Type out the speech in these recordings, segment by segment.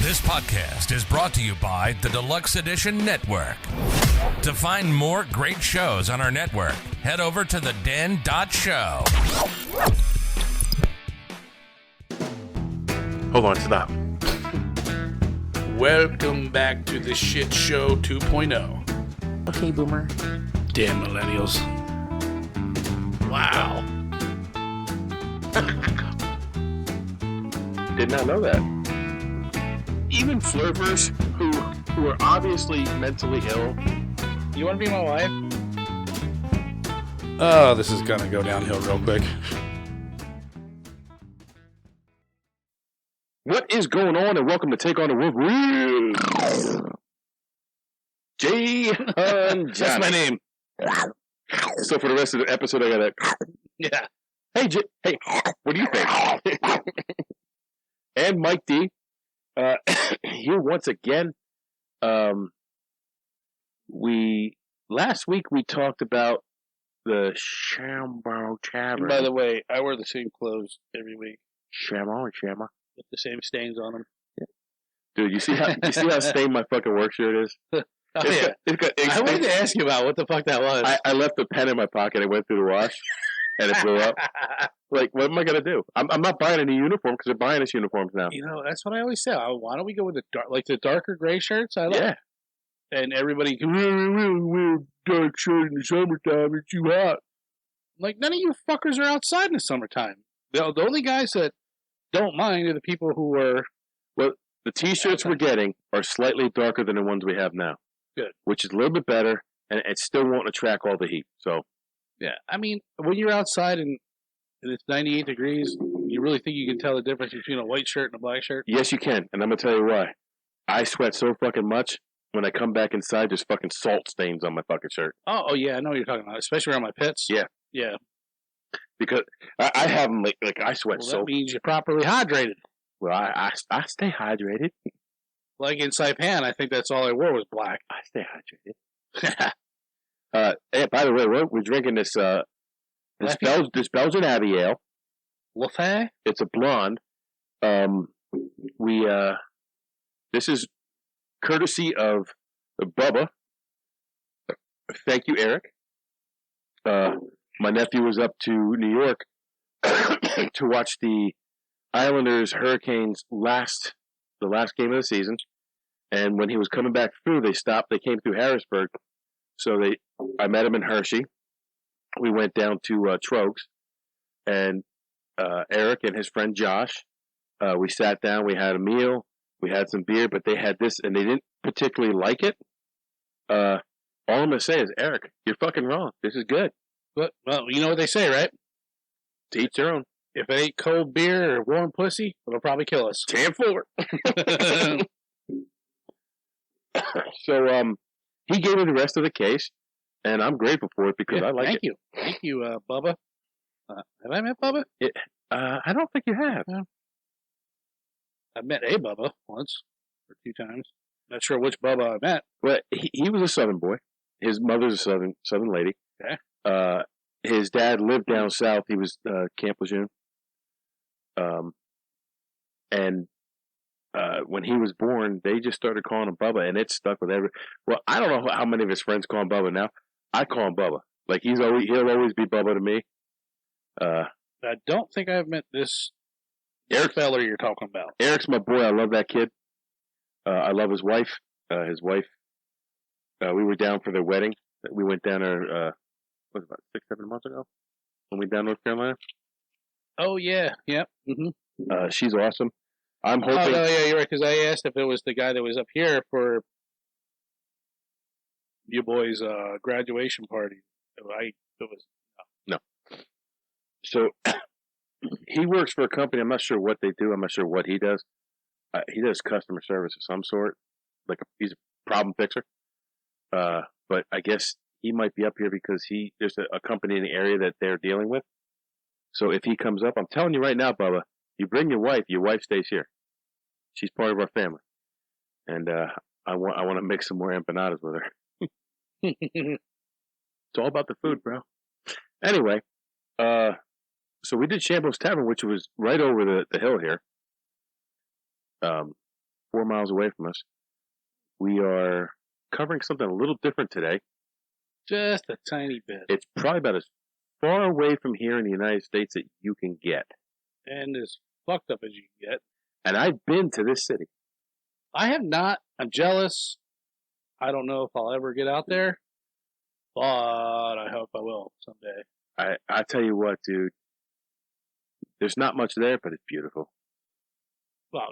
This podcast is brought to you by the Deluxe Edition Network. To find more great shows on our network, head over to TheDen.show. Hold on, stop. Welcome back to the Shit Show 2.0. Okay, boomer. Damn millennials. Wow. Did not know that. Even flirters who are obviously mentally ill. You want to be my wife? Oh, this is going to go downhill real quick. What is going on, and welcome to Take on the Wolverine. Jay That's my name. So for the rest of the episode, I gotta. Yeah. Hey, hey, what do you think? And Mike D. Here once again. Last week we talked about the Shambo Tavern. By the way, I wear the same clothes every week. Shamo and Shama. With the same stains on them. Yeah. Dude, you see how stained my fucking work shirt is? I wanted to ask you about what the fuck that was. I left the pen in my pocket. It went through the wash, and it blew up. Like, what am I gonna do? I'm not buying any uniform because they're buying us uniforms now. You know, that's what I always say. Why don't we go with the darker gray shirts? I like. Yeah. And everybody can wear a dark shirt in the summertime. It's too hot. Like, none of you fuckers are outside in the summertime. The only guys that don't mind are the people who are... Well, the T-shirts we're getting are slightly darker than the ones we have now. Good. Which is a little bit better, and it still won't attract all the heat. So, yeah. I mean, when you're outside and it's 98 degrees, you really think you can tell the difference between a white shirt and a black shirt? Yes, you can, and I'm going to tell you why. I sweat so fucking much. When I come back inside, there's fucking salt stains on my fucking shirt. Oh yeah, I know what you're talking about, especially around my pits. Yeah. Yeah. Because I have them, like I sweat so... That means you're properly hydrated. Well, I stay hydrated. Like in Saipan, I think that's all I wore was black. I stay hydrated. Hey, by the way, we're drinking this Belgian Abbey Ale. Lafay? It's a blonde. This is courtesy of Bubba. Thank you, Eric. My nephew was up to New York to watch the Islanders Hurricanes the last game of the season. And when he was coming back through, they came through Harrisburg. So I met him in Hershey. We went down to Trogs, and Eric and his friend Josh, we sat down, we had a meal, we had some beer, but they had this, and they didn't particularly like it. All I'm going to say is, Eric, you're fucking wrong. This is good. Well, you know what they say, right? To each their own. If it ain't cold beer or warm pussy, it'll probably kill us. 10-4. So, he gave me the rest of the case, and I'm grateful for it because I like it. Thank you, Bubba. Have I met Bubba? I don't think you have. I've met a Bubba once or two times. Not sure which Bubba I met. Well, he was a Southern boy. His mother's a Southern lady. Okay. His dad lived down south. He was Camp Lejeune. And when he was born, they just started calling him Bubba, and it stuck with every. Well, I don't know how many of his friends call him Bubba now. I call him Bubba. Like he'll always be Bubba to me. I don't think I've met this Eric feller you're talking about. Eric's my boy. I love that kid. I love his wife. We were down for their wedding. We went down there, what was it, about 6-7 months ago? When we were down North Carolina. Oh, yeah. Yep. Mm-hmm. She's awesome. I'm hoping... Oh, no, yeah, you're right, because I asked if it was the guy that was up here for you boys' graduation party. No. So, he works for a company. I'm not sure what they do. I'm not sure what he does. He does customer service of some sort. He's a problem fixer. But I guess he might be up here because there's a company in the area that they're dealing with. So if he comes up, I'm telling you right now, Bubba, you bring your wife stays here. She's part of our family. And I want to make some more empanadas with her. It's all about the food, bro. Anyway, so we did Shambo's Tavern, which was right over the hill here. 4 miles away from us. We are covering something a little different today. Just a tiny bit. It's probably about as far away from here in the United States that you can get. And as fucked up as you can get. And I've been to this city. I have not. I'm jealous. I don't know if I'll ever get out there, but I hope I will someday. I tell you what, dude. There's not much there, but it's beautiful. Well,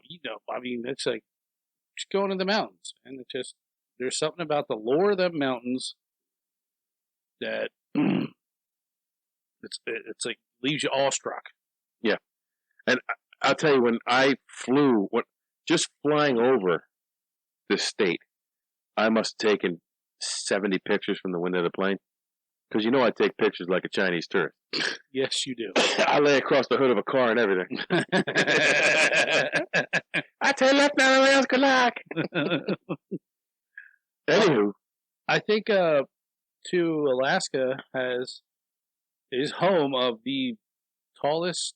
I mean, it's like just going to the mountains, and it's just there's something about the lore of the mountains that it's like leaves you awestruck. Yeah, and I'll tell you, when I flew, just flying over this state, I must have taken 70 pictures from the window of the plane. Because I take pictures like a Chinese tourist. Yes, you do. I lay across the hood of a car and everything. I tell you, left now, Alaska like. Anywho, I think to Alaska is home of the tallest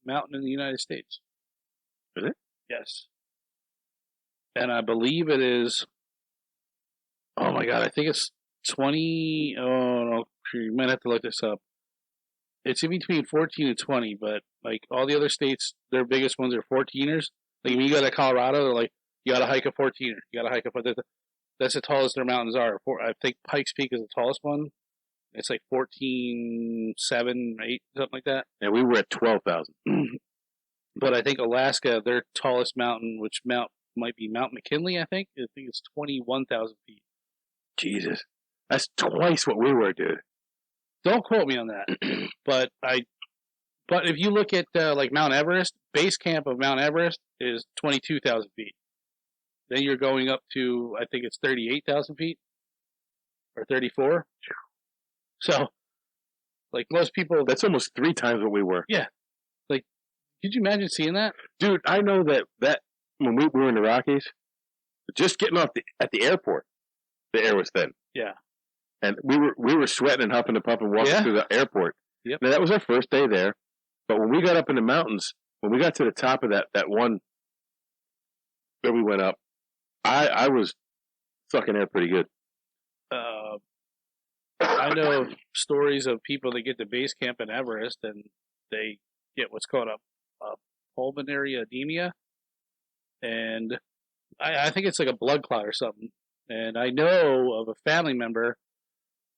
mountain in the United States. Is it? Yes. And I believe it is. Oh my God! I think it's 20. Oh no, you might have to look this up. It's in between 14 and 20, but like all the other states, their biggest ones are 14ers. Like when you go to Colorado, they're like, you got to hike a 14er. You got to hike a. That's the tallest their mountains are. I think Pikes Peak is the tallest one. It's like 14, 7, 8, something like that. And we were at 12,000. But I think Alaska, their tallest mountain, which might be Mount McKinley, I think it's 21,000 feet. Jesus. That's twice what we were, dude. Don't quote me on that. But if you look at like Mount Everest, base camp of Mount Everest is 22,000 feet. Then you're going up to, I think it's 38,000 feet or 34. So, like most people, that's almost 3 times what we were. Yeah. Like, could you imagine seeing that? Dude, I know that when we were in the Rockies, just getting off at the airport, the air was thin. Yeah. And we were sweating and huffing and puffing walking through the airport. Yep. Now, that was our first day there. But when we got up in the mountains, when we got to the top of that one where we went up, I was sucking air pretty good. I know stories of people that get to base camp in Everest and they get what's called a pulmonary edema. And I think it's like a blood clot or something. And I know of a family member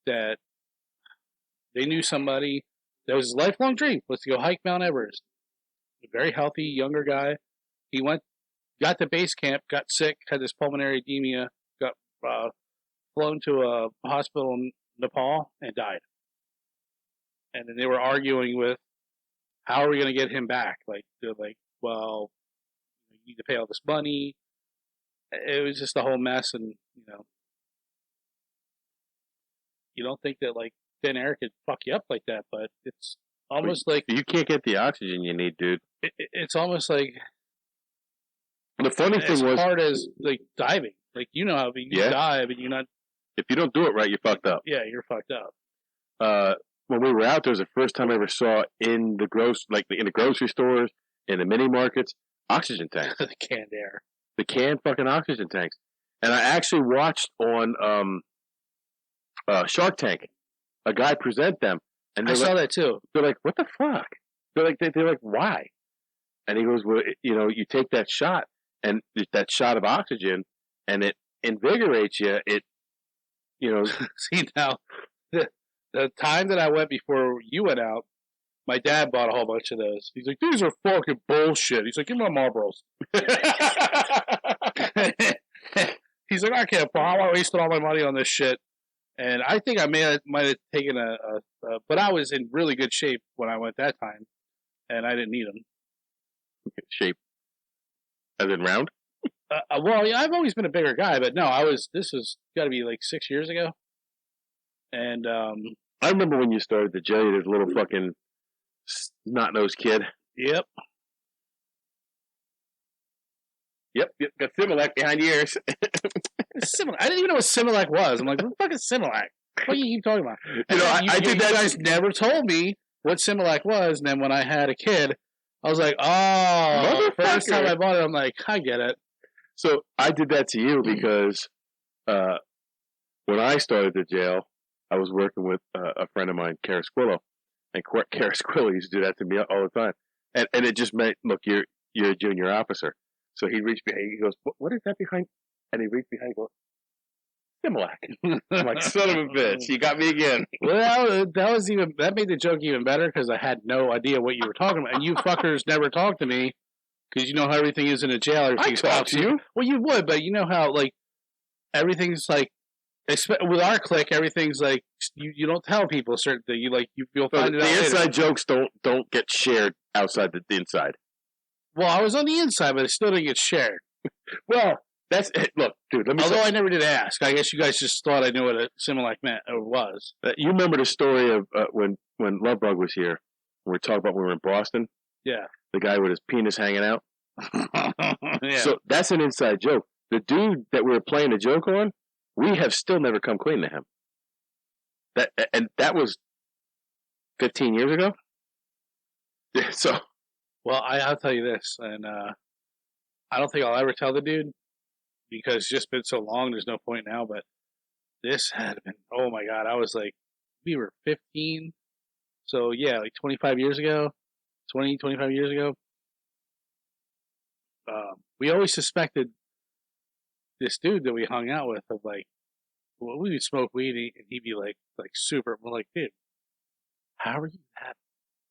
that they knew somebody that was his lifelong dream was to go hike Mount Everest. A very healthy, younger guy. He got to base camp, got sick, had this pulmonary edema, got flown to a hospital in Nepal, and died. And then they were arguing with, how are we going to get him back? Like, they're like, well, you need to pay all this money. It was just a whole mess, and, you don't think that, like, thin air could fuck you up like that, but it's almost like... You can't get the oxygen you need, dude. It's almost like... The funny thing was... as hard as, like, diving. Like, how you dive, and you're not... If you don't do it right, you're fucked up. Yeah, you're fucked up. When we were out there, it was the first time I ever saw in the grocery stores, in the mini markets, oxygen tanks. The canned air. The canned fucking oxygen tanks. And I actually watched on Shark Tank a guy present them. And I saw that too. They're like, what the fuck? They're like, why? And he goes, well, you take that shot, and that shot of oxygen, and it invigorates you. See, now, the time that I went before you went out, my dad bought a whole bunch of those. He's like, these are fucking bullshit. He's like, give me my Marlboros. He's like, I can't, I want to waste all my money on this shit. And I think I might have taken but I was in really good shape when I went that time, and I didn't need them. Shape? As in round? Well, yeah, I've always been a bigger guy, but no, this was got to be like 6 years ago. And I remember when you started the jelly, this little fucking snot-nosed kid. Yep. Yep, got Similac behind your ears. Similac. I didn't even know what Similac was. I'm like, what the fuck is Similac? What do you keep talking about? I did that. You guys never told me what Similac was, and then when I had a kid, I was like, oh, the first time I bought it, I'm like, I get it. So I did that to you because when I started the jail, I was working with a friend of mine, Carasquillo, and Carasquillo used to do that to me all the time, and it just meant, look, you're a junior officer. So he reached behind, he goes, what is that behind? And he reached behind, and goes, Similac. I'm like, son of a bitch, you got me again. Well, that made the joke even better because I had no idea what you were talking about, and you fuckers never talked to me because you know how everything is in a jail. I talk to you. Well, you would, but you know how like everything's like with our clique, everything's like you don't tell people certain things. You'll find it out the inside later. jokes don't get shared outside the inside. Well, I was on the inside, but it still didn't get shared. Well, that's look, dude. Although I never did ask, I guess you guys just thought I knew what a Similac meant or was. You remember the story of when Lovebug was here? We were talking about when we were in Boston. Yeah, the guy with his penis hanging out. yeah. So that's an inside joke. The dude that we were playing the joke on, we have still never come clean to him. That was 15 years ago. Yeah, so, well, I'll tell you this, and I don't think I'll ever tell the dude because it's just been so long. There's no point now. But this had been, oh my god, I was like, we were 15, so yeah, like 25 years ago, 25 years ago. We always suspected this dude that we hung out with of like, well, we would smoke weed and he'd be like super. We're like, dude, how are you that?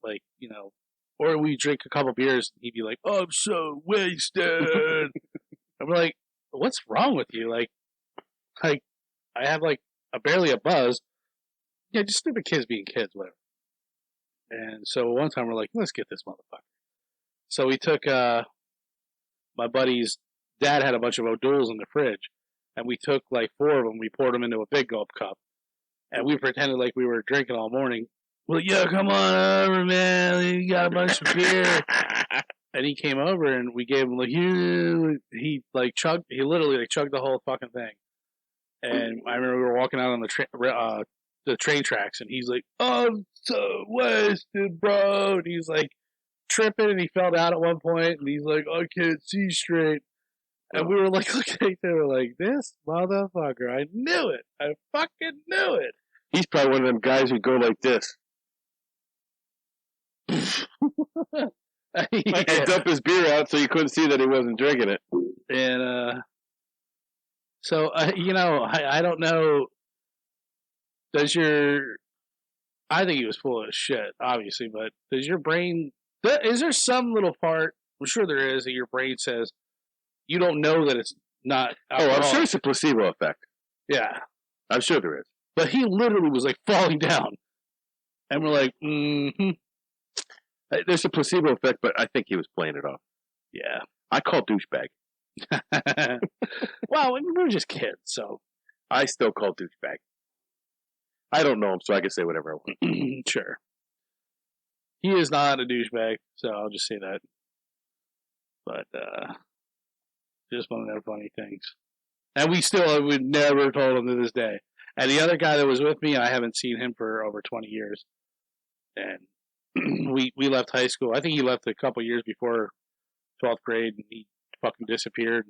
Like, you know, or we drink a couple beers and he'd be like, oh, I'm so wasted. I'm like, what's wrong with you? Like I have like barely a buzz. Yeah, just stupid kids being kids, whatever. And so one time we're like, let's get this motherfucker. So we took my buddy's dad had a bunch of O'Douls in the fridge, and we took like 4 of them. We poured them into a big gulp cup, and we pretended like we were drinking all morning. Well, yeah, come on over, man. You got a bunch of beer. And he came over, and we gave him like he literally chugged the whole fucking thing. And I remember we were walking out on the train tracks, and he's like, "Oh, I'm so wasted, bro." And he's like tripping, and he fell down at one point, and he's like, "I can't see straight." And we were like looking at each other like, "This motherfucker! I knew it! I fucking knew it!" He's probably one of them guys who go like this. And dump his beer out so you couldn't see that he wasn't drinking it. And so you know, I don't know. I think he was full of shit, obviously, but does your brain? Is there some little part? I'm sure there is that your brain says you don't know that it's not alcohol. Oh, I'm sure it's a placebo effect. Yeah, I'm sure there is. But he literally was like falling down, and we're like, mm-hmm. There's a placebo effect, but I think he was playing it off. Yeah, I call douchebag. Well, we were just kids, so I still call douchebag. I don't know him, so I can say whatever I want. Sure. He is not a douchebag, so I'll just say that. But just one of their funny things. And we never told him to this day. And the other guy that was with me, I haven't seen him for over 20 years. And we left high school. I think he left a couple years before 12th grade, and he fucking disappeared.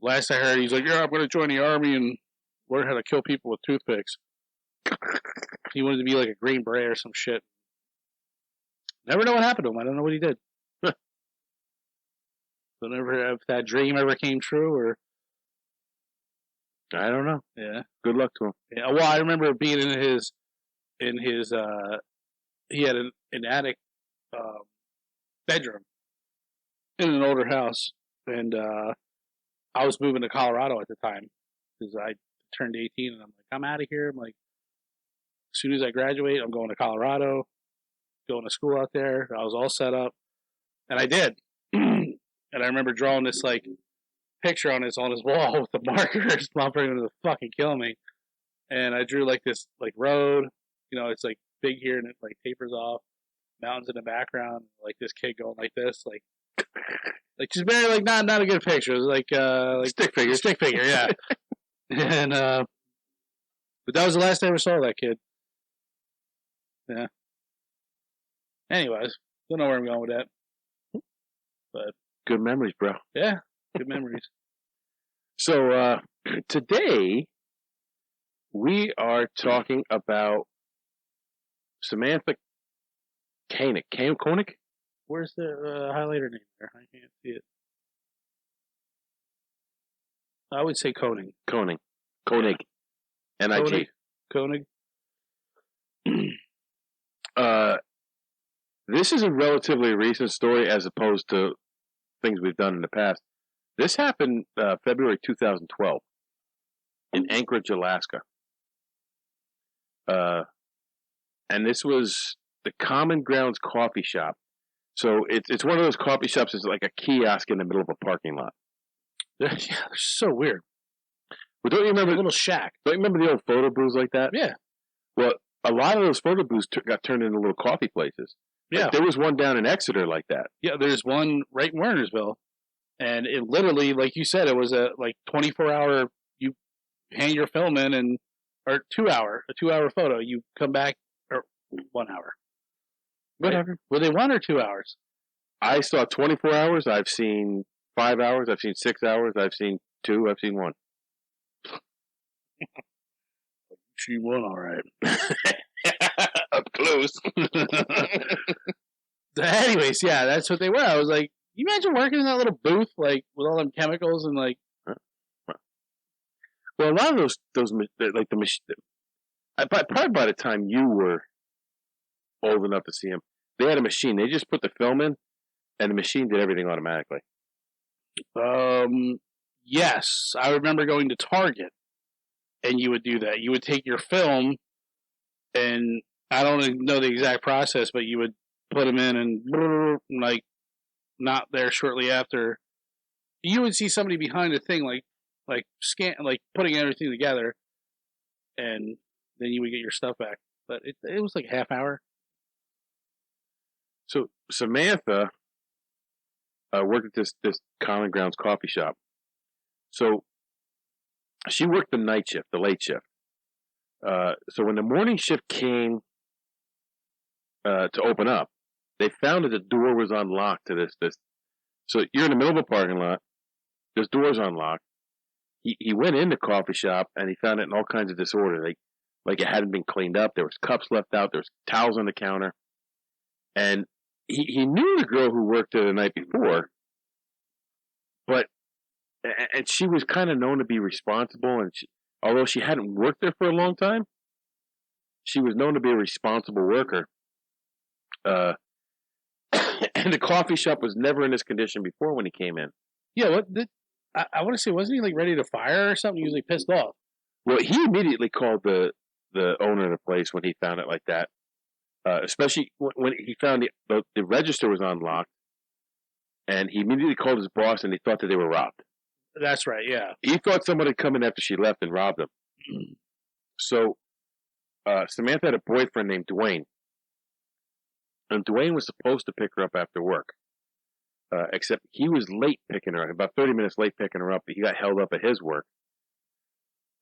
Last I heard, he's like, "Yeah, I'm going to join the army and learn how to kill people with toothpicks." He wanted to be like a Green Beret or some shit. Never know what happened to him. I don't know what he did. Don't ever if that dream ever came true, or I don't know. Yeah. Good luck to him. Yeah. Well, I remember being in his he had an attic bedroom in an older house, and I was moving to Colorado at the time because I turned 18, and I'm like, I'm out of here. I'm like, as soon as I graduate, I'm going to Colorado, going to school out there. I was all set up, and I did. And I remember drawing this like picture on his wall with the markers. Mom probably going to fucking kill me. And I drew like this like road. You know, it's like big here and it like tapers off. Mountains in the background. Like this kid going like this, like just very like not a good picture. It was like stick figure. Stick figure, yeah. And but that was the last I ever saw that kid. Yeah. Anyways, don't know where I'm going with that. But good memories, bro. Yeah. Good memories. So today we are talking about Samantha Koenig. Koenig? Where's the highlighter name there? I can't see it. I would say Koenig. Koenig. N-I-G. Koenig. This is a relatively recent story as opposed to things we've done in the past. This happened February 2012 in Anchorage, Alaska. And this was the Common Grounds Coffee Shop. So it's one of those coffee shops that's like a kiosk in the middle of a parking lot. Yeah, they're so weird. Well, don't you remember a little shack? Don't you remember the old photo booths like that? Yeah. Well, a lot of those photo booths got turned into little coffee places. Yeah. Like, there was one down in Exeter like that. Yeah, there's one right in Wernersville. And it literally, like you said, it was a 24-hour, you hand your film in, or a 2-hour photo. You come back, or 1 hour. Whatever. Right? Were they 1 or 2 hours? I saw 24 hours. I've seen 5 hours. I've seen 6 hours. I've seen 2. I've seen 1. She won, all right. Up close. Anyways, yeah, that's what they were. I was like, you imagine working in that little booth, like, with all them chemicals and, like... Well, a lot of those like the machine... Probably by the time you were old enough to see them, they had a machine. They just put the film in, and the machine did everything automatically. Yes. I remember going to Target, and you would do that. You would take your film, and I don't know the exact process, but you would put them in, and, like, not there shortly after. You would see somebody behind the thing, like putting everything together, and then you would get your stuff back. But it was like a half hour. So Samantha worked at this Common Grounds coffee shop. So she worked the night shift, the late shift. So when the morning shift came to open up, they found that the door was unlocked to this. So you're in the middle of a parking lot. This door's unlocked. He went in the coffee shop and he found it in all kinds of disorder. Like it hadn't been cleaned up. There was cups left out. There was towels on the counter. And he knew the girl who worked there the night before, and she was kind of known to be responsible. And although she hadn't worked there for a long time, she was known to be a responsible worker. And the coffee shop was never in this condition before when he came in. Yeah, I want to say, wasn't he like ready to fire or something? He was like pissed off. Well, he immediately called the owner of the place when he found it like that. Especially when he found the register was unlocked, and he immediately called his boss, and he thought that they were robbed. That's right, yeah. He thought somebody had come in after she left and robbed him. So Samantha had a boyfriend named Dwayne. And Dwayne was supposed to pick her up after work. Except he was late picking her up, about 30 minutes late picking her up, but he got held up at his work.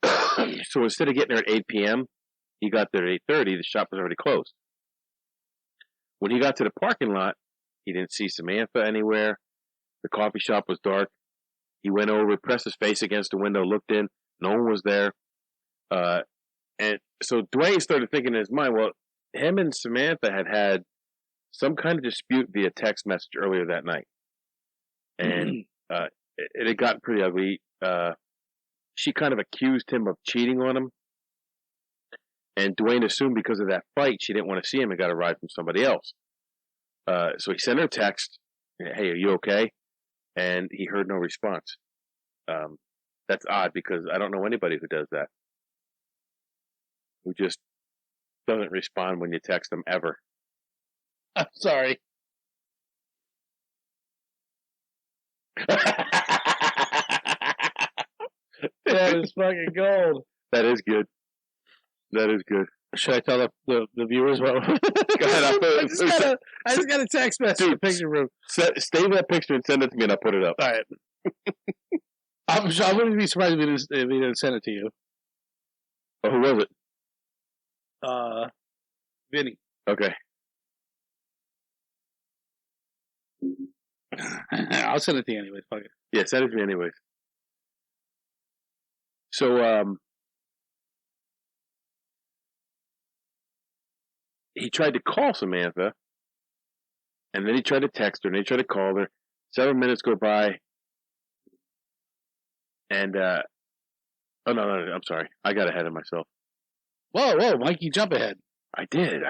So instead of getting there at 8 p.m., he got there at 8:30. The shop was already closed. When he got to the parking lot, he didn't see Samantha anywhere. The coffee shop was dark. He went over, pressed his face against the window, looked in. No one was there. And so Dwayne started thinking in his mind, well, him and Samantha had some kind of dispute via text message earlier that night. And it had gotten pretty ugly. She kind of accused him of cheating on him. And Dwayne assumed because of that fight, she didn't want to see him and got a ride from somebody else. So he sent her a text, hey, are you okay? And he heard no response. That's odd because I don't know anybody who does that. Who just doesn't respond when you text them ever. I'm sorry. That is fucking gold. That is good. That is good. Should I tell the viewers what? Go ahead. I just got a text message in the picture room. Save that picture and send it to me, and I'll put it up. All right. I wouldn't be surprised if he didn't send it to you. Oh, who was it? Vinny. Okay. I'll send it to you anyway. Fuck it. Yeah, send it to me anyways. So, he tried to call Samantha, and then he tried to text her, and he tried to call her. Several minutes go by, and, oh, no, I'm sorry. I got ahead of myself. Whoa, Mikey, jump ahead. I did.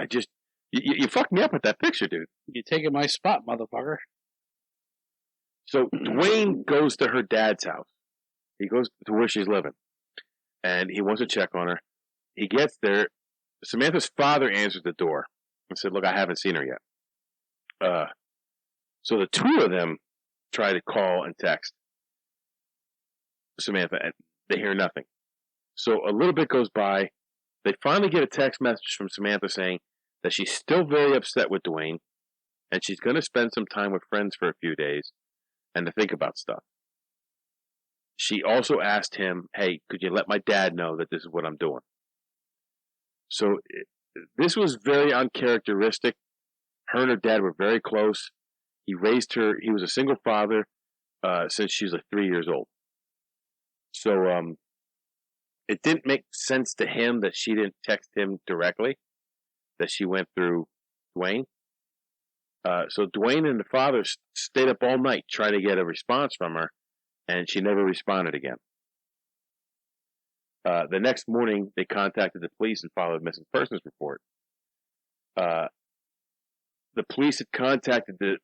You fucked me up with that picture, dude. You're taking my spot, motherfucker. So Dwayne goes to her dad's house. He goes to where she's living, and he wants to check on her. He gets there. Samantha's father answers the door and said, "Look, I haven't seen her yet." So the two of them try to call and text Samantha, and they hear nothing. So a little bit goes by. They finally get a text message from Samantha saying that she's still very upset with Dwayne, and she's going to spend some time with friends for a few days and to think about stuff. She also asked him, "Hey, could you let my dad know that this is what I'm doing?" So this was very uncharacteristic. Her and her dad were very close. He raised her. He was a single father since she was like 3 years old. So it didn't make sense to him that she didn't text him directly, that she went through Dwayne. So Dwayne and the father stayed up all night trying to get a response from her, and she never responded again. The next morning, they contacted the police and filed a missing persons report. The police had contacted the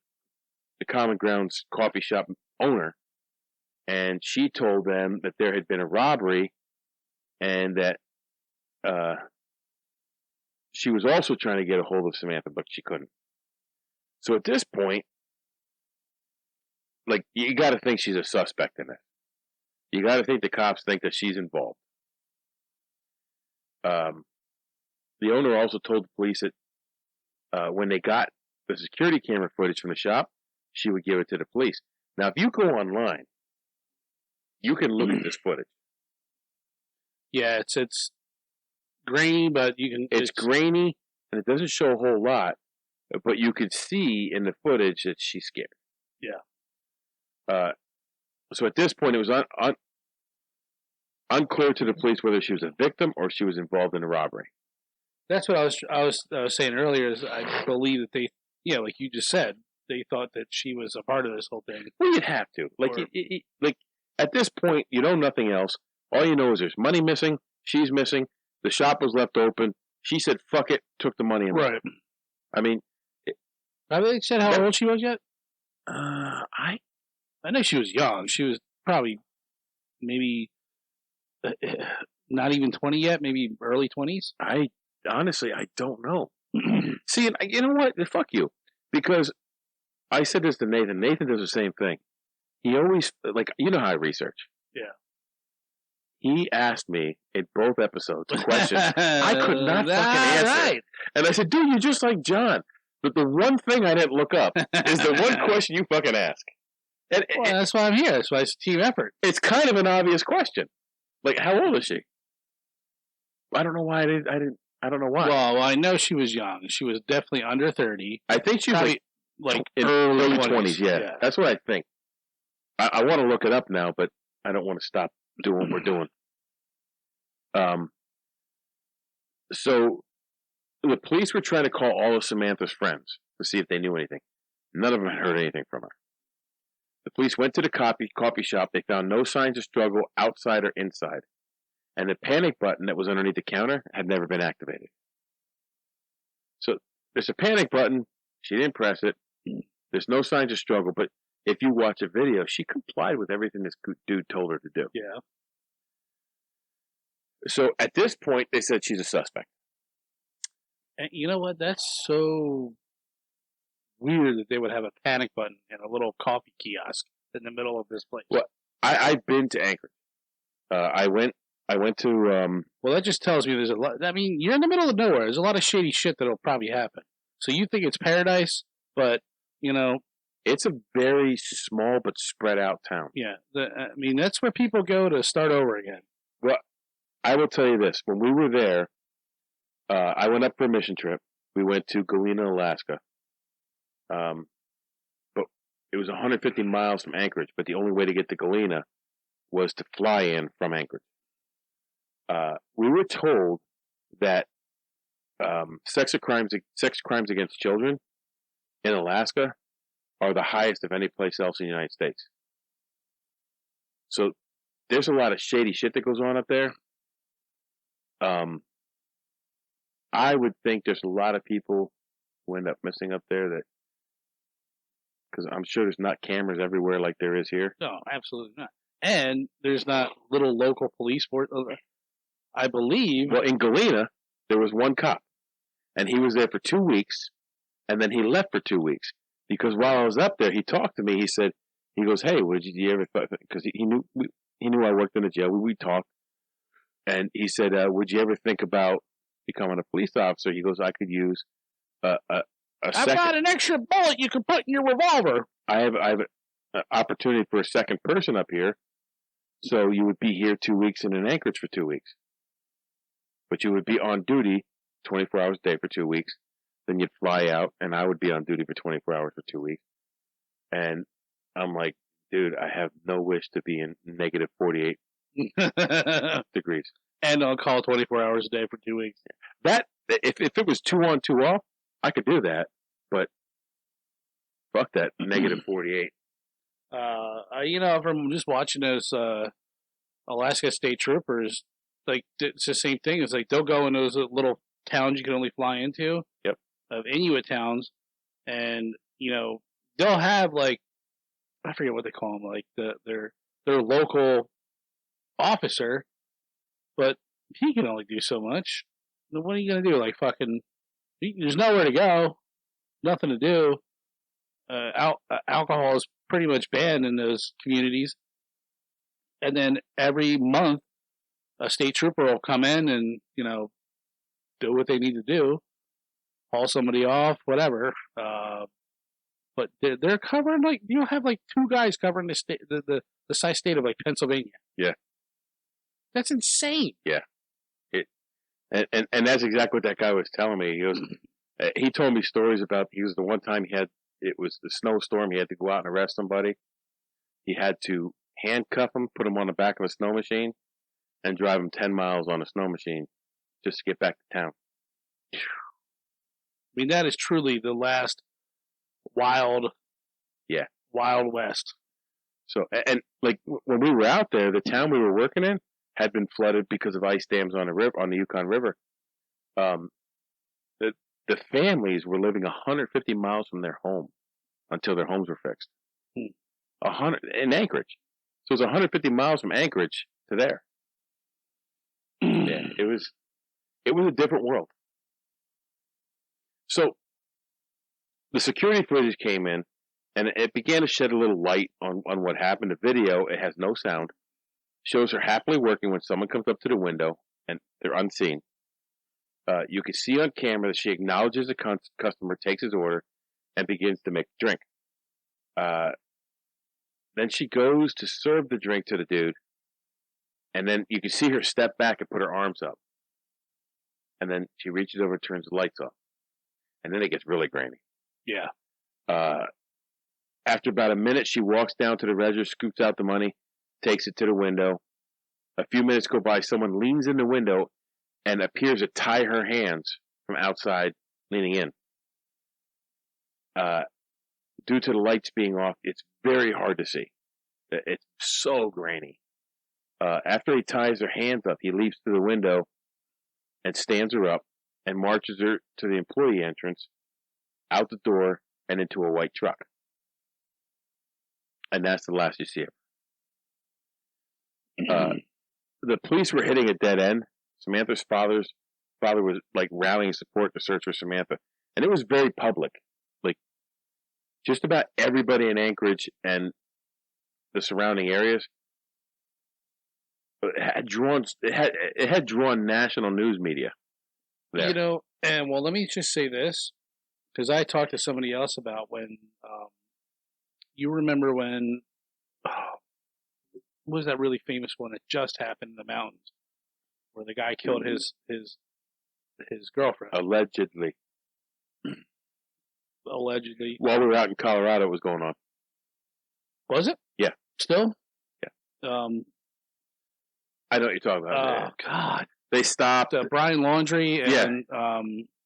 Common Grounds coffee shop owner, and she told them that there had been a robbery and that she was also trying to get a hold of Samantha, but she couldn't. So at this point, like, you got to think she's a suspect in this. You got to think the cops think that she's involved. The owner also told the police that when they got the security camera footage from the shop, she would give it to the police. Now, if you go online, you can look at this footage. Yeah, it's grainy, but you can. It's grainy, and it doesn't show a whole lot, but you could see in the footage that she's scared. Yeah. So at this point, it was unclear to the police whether she was a victim or she was involved in a robbery. That's what I was saying earlier. Is I believe that they, like you just said, they thought that she was a part of this whole thing. Well, you'd have to. Like, like at this point, you know nothing else. All you know is there's money missing. She's missing. The shop was left open. She said, "Fuck it," took the money and left. Right. I mean, have they said how old she was yet? I know she was young. She was probably maybe not even 20 yet. Maybe early 20s. Honestly, I don't know. See, you know what? Fuck you. Because I said this to Nathan. Nathan does the same thing. He always, like, you know how I research. Yeah. He asked me in both episodes questions I could not fucking answer. Right. And I said, dude, you're just like John. But the one thing I didn't look up is the one question you fucking ask. And that's why I'm here. That's why it's a team effort. It's kind of an obvious question. Like, how old is she? I don't know why I don't know why. Well, I know she was young. She was definitely under 30. I think she was like in early 20s. Yeah, that's what I think. I want to look it up now, but I don't want to stop doing what we're doing. So the police were trying to call all of Samantha's friends to see if they knew anything. None of them had heard anything from her. The police went to the coffee shop. They found no signs of struggle outside or inside. And the panic button that was underneath the counter had never been activated. So there's a panic button. She didn't press it. There's no signs of struggle. But if you watch a video, she complied with everything this dude told her to do. Yeah. So at this point, they said she's a suspect. And you know what? That's so weird that they would have a panic button in a little coffee kiosk in the middle of this place. Well, I've been to Anchorage. I went to. Well, that just tells me there's a lot. I mean, you're in the middle of nowhere. There's a lot of shady shit that'll probably happen. So you think it's paradise, but it's a very small but spread out town. Yeah, I mean that's where people go to start over again. Well, I will tell you this: when we were there, I went up for a mission trip. We went to Galena, Alaska. But it was 150 miles from Anchorage, but the only way to get to Galena was to fly in from Anchorage. We were told that sex crimes against children in Alaska are the highest of any place else in the United States. So there's a lot of shady shit that goes on up there. I would think there's a lot of people who end up missing up there that, because I'm sure there's not cameras everywhere like there is here. No, absolutely not. And there's not little local police force. I believe. Well, in Galena, there was one cop, and he was there for 2 weeks, and then he left for 2 weeks because while I was up there, he talked to me. He said, he goes, "Hey, would you ever?" Because he knew I worked in the jail. We talked, and he said, "Would you ever think about becoming a police officer?" He goes, "I could use a I've got an extra bullet you can put in your revolver. I have an opportunity for a second person up here, so you would be here 2 weeks and in Anchorage for 2 weeks, but you would be on duty 24 hours a day for 2 weeks. Then you'd fly out, and I would be on duty for 24 hours for 2 weeks." And I'm like, dude, I have no wish to be in negative 48 degrees. And on call 24 hours a day for 2 weeks. That, if it was 2 on, 2 off, I could do that, but fuck that negative 48. From just watching those Alaska State Troopers, like, it's the same thing. It's like they'll go in those little towns you can only fly into. Yep. Of Inuit towns, and they'll have, like, I forget what they call them, like their local officer, but he can only do so much. What are you gonna do? Like, fucking, there's nowhere to go, nothing to do. Alcohol is pretty much banned in those communities, and then every month a state trooper will come in and do what they need to do, haul somebody off, whatever. But they're covering, like, you'll have like 2 guys covering the state, the size state of, like, Pennsylvania. Yeah, that's insane. Yeah, and that's exactly what that guy was telling me. He goes, he told me stories about. He was the one time it was the snowstorm. He had to go out and arrest somebody. He had to handcuff him, put him on the back of a snow machine, and drive him 10 miles on a snow machine just to get back to town. I mean, that is truly the last wild west. So, and like when we were out there, the town we were working in had been flooded because of ice dams on the Yukon River. The families were living 150 miles from their home until their homes were fixed. 100 in Anchorage, so it was 150 miles from Anchorage to there. Yeah, it was a different world. So the security footage came in, and it began to shed a little light on what happened. The video, it has no sound, shows her happily working when someone comes up to the window, and they're unseen. You can see on camera that she acknowledges the customer, takes his order, and begins to make the drink. Then she goes to serve the drink to the dude, and then you can see her step back and put her arms up. And then she reaches over and turns the lights off. And then it gets really grainy. Yeah. After about a minute, she walks down to the register, scoops out the money, takes it to the window. A few minutes go by, someone leans in the window and appears to tie her hands from outside, leaning in. Due to the lights being off, it's very hard to see. It's so grainy. After he ties her hands up, he leaps to the window and stands her up and marches her to the employee entrance, out the door, and into a white truck. And that's the last you see of her. The police were hitting a dead end. Samantha's father was like rallying support to search for Samantha. And it was very public. Like, just about everybody in Anchorage and the surrounding areas had drawn national news media there. And well, let me just say this, because I talked to somebody else about when, you remember when, what was that really famous one that just happened in the mountains, where the guy killed his girlfriend? Allegedly. Allegedly. While we were out in Colorado, it was going on. Was it? Yeah. Still? Yeah. I know what you're talking about. Oh, God. They stopped. Brian Laundrie and,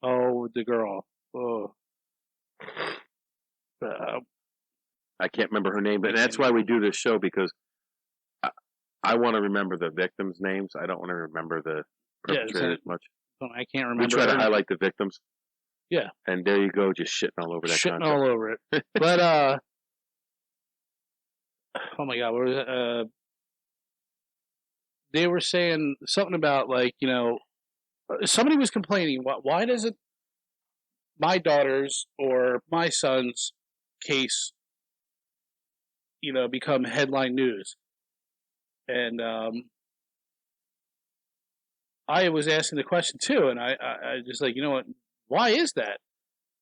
the girl. Oh. I can't remember her name, but that's why we do this show, because I want to remember the victims' names. I don't want to remember the perpetrators much. I can't remember. We try to highlight the victims. Yeah. And there you go, just shitting all over that Shitting concept. all over it. But, oh my God, what was it? They were saying something about, like, you know, somebody was complaining, why doesn't my daughter's or my son's case, you know, become headline news? And I was asking the question too, and I just like, you know what, why is that?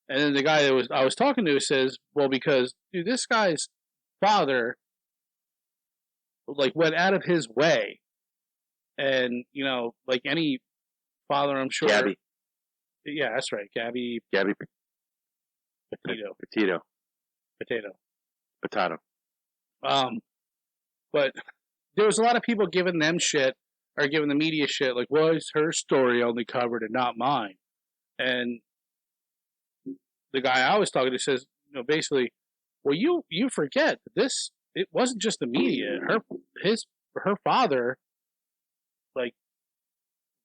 And then the guy that I was talking to says, well, because, dude, this guy's father, like, went out of his way. And, you know, like any father, I'm sure. Gabby. Yeah, that's right. Gabby Potato. But there was a lot of people giving them shit, or giving the media shit, like, well, is her story only covered and not mine? And the guy I was talking to says, you know, basically, well, you forget this. It wasn't just the media. Her father, like,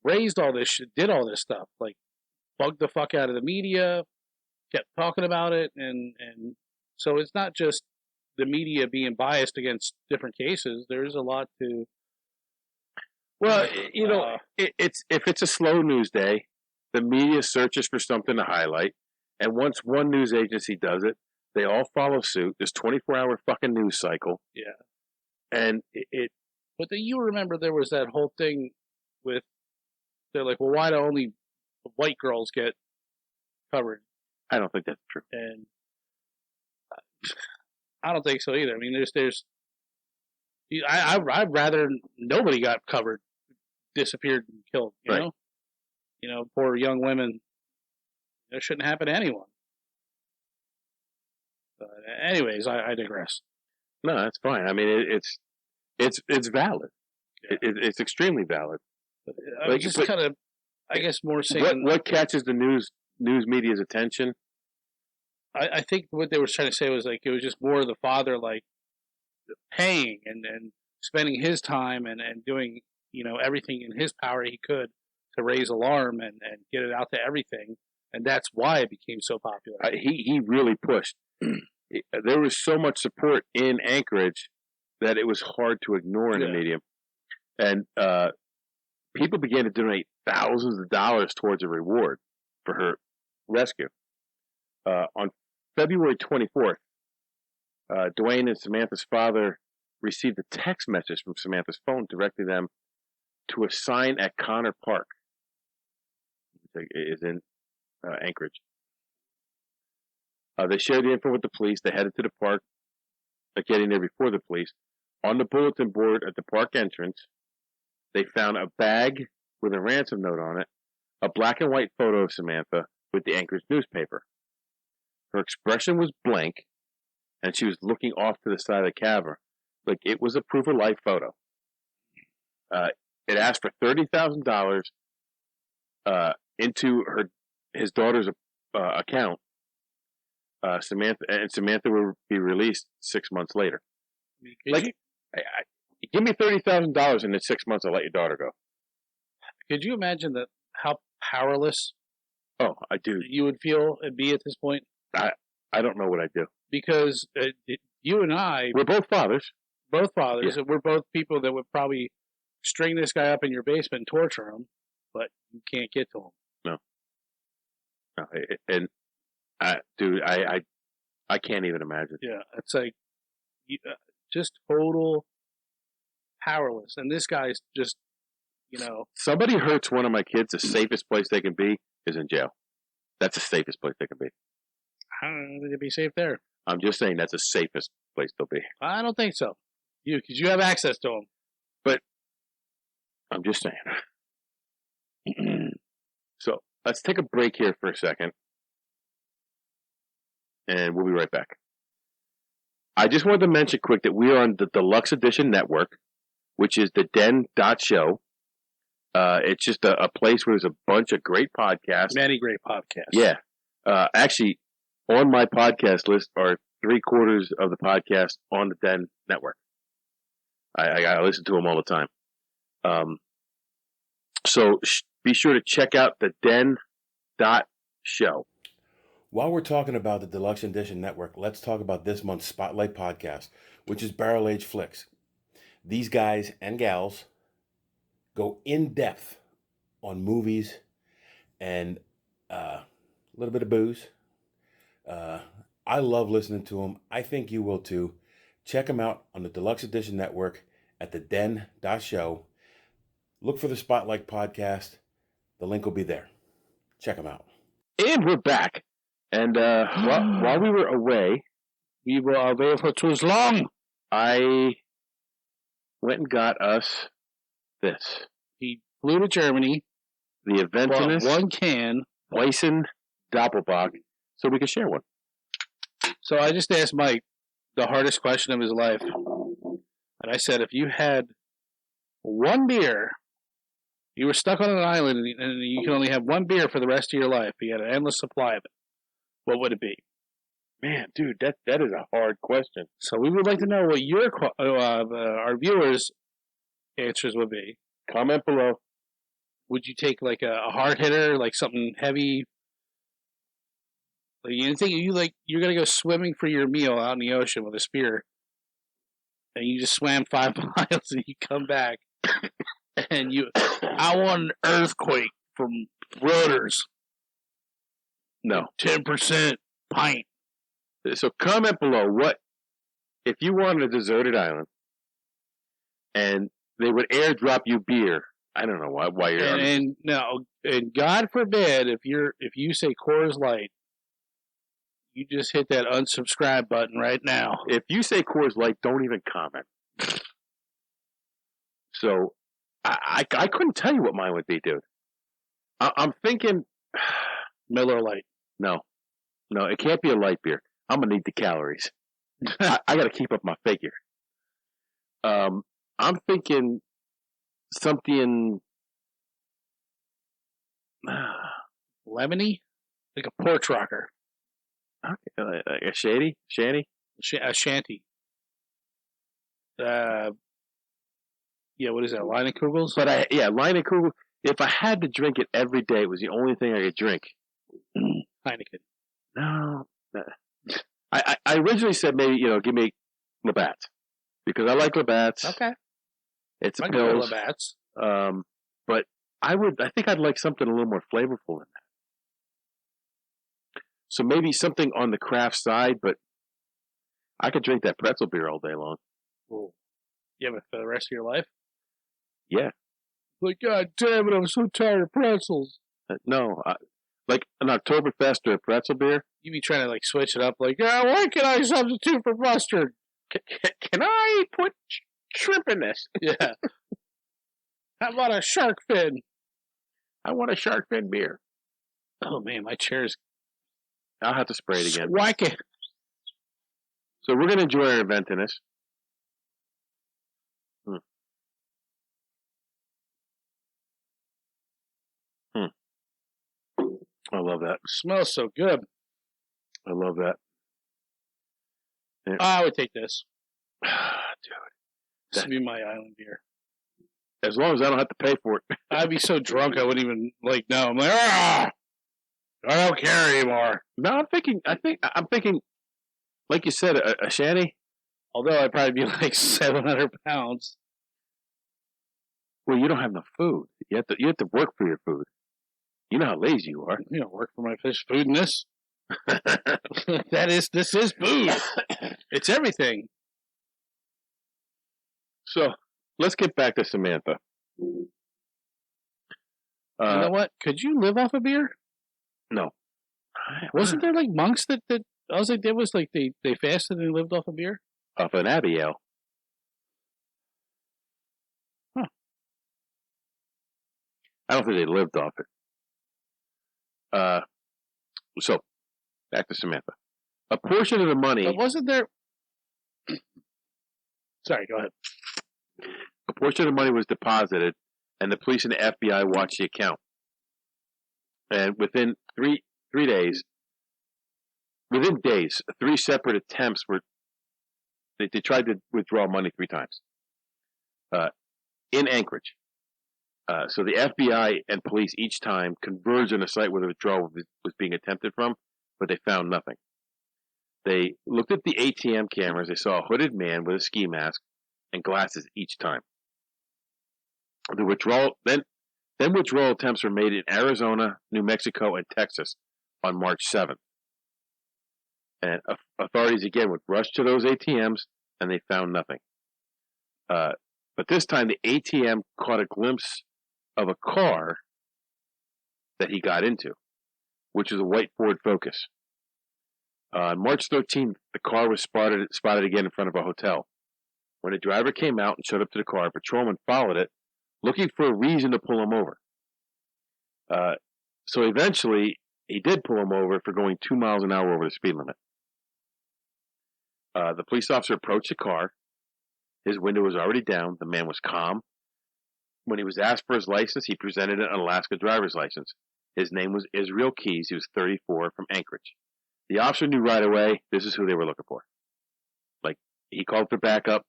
raised all this shit, did all this stuff, like, bugged the fuck out of the media, kept talking about it, and so it's not just the media being biased against different cases. There's a lot to. Well, you know, it's if it's a slow news day, the media searches for something to highlight, and once one news agency does it, they all follow suit. This 24-hour fucking news cycle. Yeah. And it. But you remember there was that whole thing with, they're like, well, why do only white girls get covered? I don't think that's true. And I don't think so either. I mean, I'd rather nobody got covered, disappeared, and killed. You know, poor young women. That shouldn't happen to anyone. But anyways, I digress. No, that's fine. I mean, it's valid. Yeah. It's extremely valid. I was just kind of, I guess, more saying what catches the news media's attention. I think what they were trying to say was, like, it was just more of the father, like, paying and spending his time and doing, you know, everything in his power he could to raise alarm and get it out to everything, and that's why it became so popular. He really pushed. There was so much support in Anchorage that it was hard to ignore in the media, and people began to donate thousands of dollars towards a reward for her rescue. On February 24th, Dwayne and Samantha's father received a text message from Samantha's phone directing them to a sign at Connor Park, which is in Anchorage. They shared the info with the police. They headed to the park, getting there before the police. On the bulletin board at the park entrance, they found a bag with a ransom note on it, a black and white photo of Samantha with the Anchorage newspaper. Her expression was blank, and she was looking off to the side of the cavern. Like, it was a proof-of-life photo. It asked for $30,000 into his daughter's account. Samantha will be released 6 months later. Give me $30,000 and in 6 months I'll let your daughter go. Could you imagine how powerless? Oh, I do. You would feel and be at this point. I don't know what I'd do, because you and I, we're both fathers. And we're both people that would probably string this guy up in your basement and torture him, but you can't get to him. No, and dude, I can't even imagine. Yeah, it's like just total powerless, and this guy's just, you know. Somebody hurts one of my kids, the safest place they can be is in jail. That's the safest place they can be. I don't know if they'd be safe there. I'm just saying that's the safest place they'll be. I don't think so. Because you have access to them. But I'm just saying. So let's take a break here for a second, and we'll be right back. I just wanted to mention quick that we are on the Deluxe Edition Network, which is TheDen.show. It's just a place where there's a bunch of great podcasts. Many great podcasts. Yeah. Actually, on my podcast list are 3/4 of the podcasts on the Den Network. I listen to them all the time. So be sure to check out TheDen.show. While we're talking about the Deluxe Edition Network, let's talk about this month's Spotlight podcast, which is Barrel Age Flicks. These guys and gals go in depth on movies and a little bit of booze. I love listening to them. I think you will too. Check them out on the Deluxe Edition Network at TheDen.show. Look for the Spotlight podcast. The link will be there. Check them out. And we're back. And while we were away, We were away for too long. I went and got us this. He flew to Germany, The bought Aventinus one can. Weissen Doppelbock, so we could share one. So I just asked Mike the hardest question of his life. And I said, if you had one beer, you were stuck on an island and you can only have one beer for the rest of your life, you had an endless supply of it, what would it be? Man, dude, that is a hard question. So we would like to know what your our viewers' answers would be. Comment below. Would you take like a hard hitter, like something heavy? Like anything you're gonna go swimming for your meal out in the ocean with a spear, and you just swam 5 miles and you come back, and I want an earthquake from Reuters. No. 10% pint. So comment below what if you were on a deserted island and they would airdrop you beer. I don't know why you're on. And God forbid if you say Coors Light, you just hit that unsubscribe button right now. If you say Coors Light, don't even comment. So I couldn't tell you what mine would be, dude. I'm thinking Miller Lite. No, it can't be a light beer. I'm gonna need the calories. I got to keep up my figure. I'm thinking something Lemony, like a porch rocker. Okay, like a shanty. A shanty. Yeah, what is that? Leinenkugels? But Leinenkugel. If I had to drink it every day, it was the only thing I could drink. Heineken. No. I originally said maybe, give me Labatt's. Because I like Labatt's. Okay. It's I pills. go Labatt's. But I think I'd like something a little more flavorful than that. So maybe something on the craft side, but I could drink that pretzel beer all day long. Ooh. Yeah, but for the rest of your life? Yeah. Like, God damn it, I'm so tired of pretzels. No, like an Oktoberfest or a pretzel beer. You be trying to like switch it up, like, what can I substitute for mustard? Can I put shrimp in this? Yeah. How about a shark fin? I want a shark fin beer. Oh man, my chair's. I'll have to spray it again. Whack it. So we're gonna enjoy our event in this. I love that. It smells so good. I love that. Yeah. I would take this. Dude. This would be my island beer. As long as I don't have to pay for it. I'd be so drunk I wouldn't even no. I'm like, I don't care anymore. No, I'm thinking, like you said, a shanty. Although I'd probably be like 700 pounds. Well, you don't have enough food. You have to work for your food. You know how lazy you are. You don't work for my fish food in this. This is food. It's everything. So let's get back to Samantha. You know what? Could you live off a beer? No. Wasn't there like monks that all they did was like they fasted and lived off a beer? Off an Abbey Ale. Huh. I don't think they lived off it. So back to Samantha. A portion of the money. But wasn't there? Sorry, go ahead. A portion of the money was deposited, and the police and the FBI watched the account. And within three days, three separate attempts were. They tried to withdraw money 3 times. In Anchorage. So the FBI and police each time converged on a site where the withdrawal was being attempted from, but they found nothing. They looked at the ATM cameras. They saw a hooded man with a ski mask and glasses each time. The withdrawal withdrawal attempts were made in Arizona, New Mexico, and Texas on March 7th. And authorities again would rush to those ATMs, and they found nothing. But this time, the ATM caught a glimpse of a car that he got into, which is a white Ford Focus. On March 13th, the car was spotted again in front of a hotel. When a driver came out and showed up to the car, a patrolman followed it, looking for a reason to pull him over. So eventually, he did pull him over for going 2 miles an hour over the speed limit. The police officer approached the car. His window was already down. The man was calm. When he was asked for his license, he presented an Alaska driver's license. His name was Israel Keys. He was 34 from Anchorage. The officer knew right away this is who they were looking for. Like, he called for backup.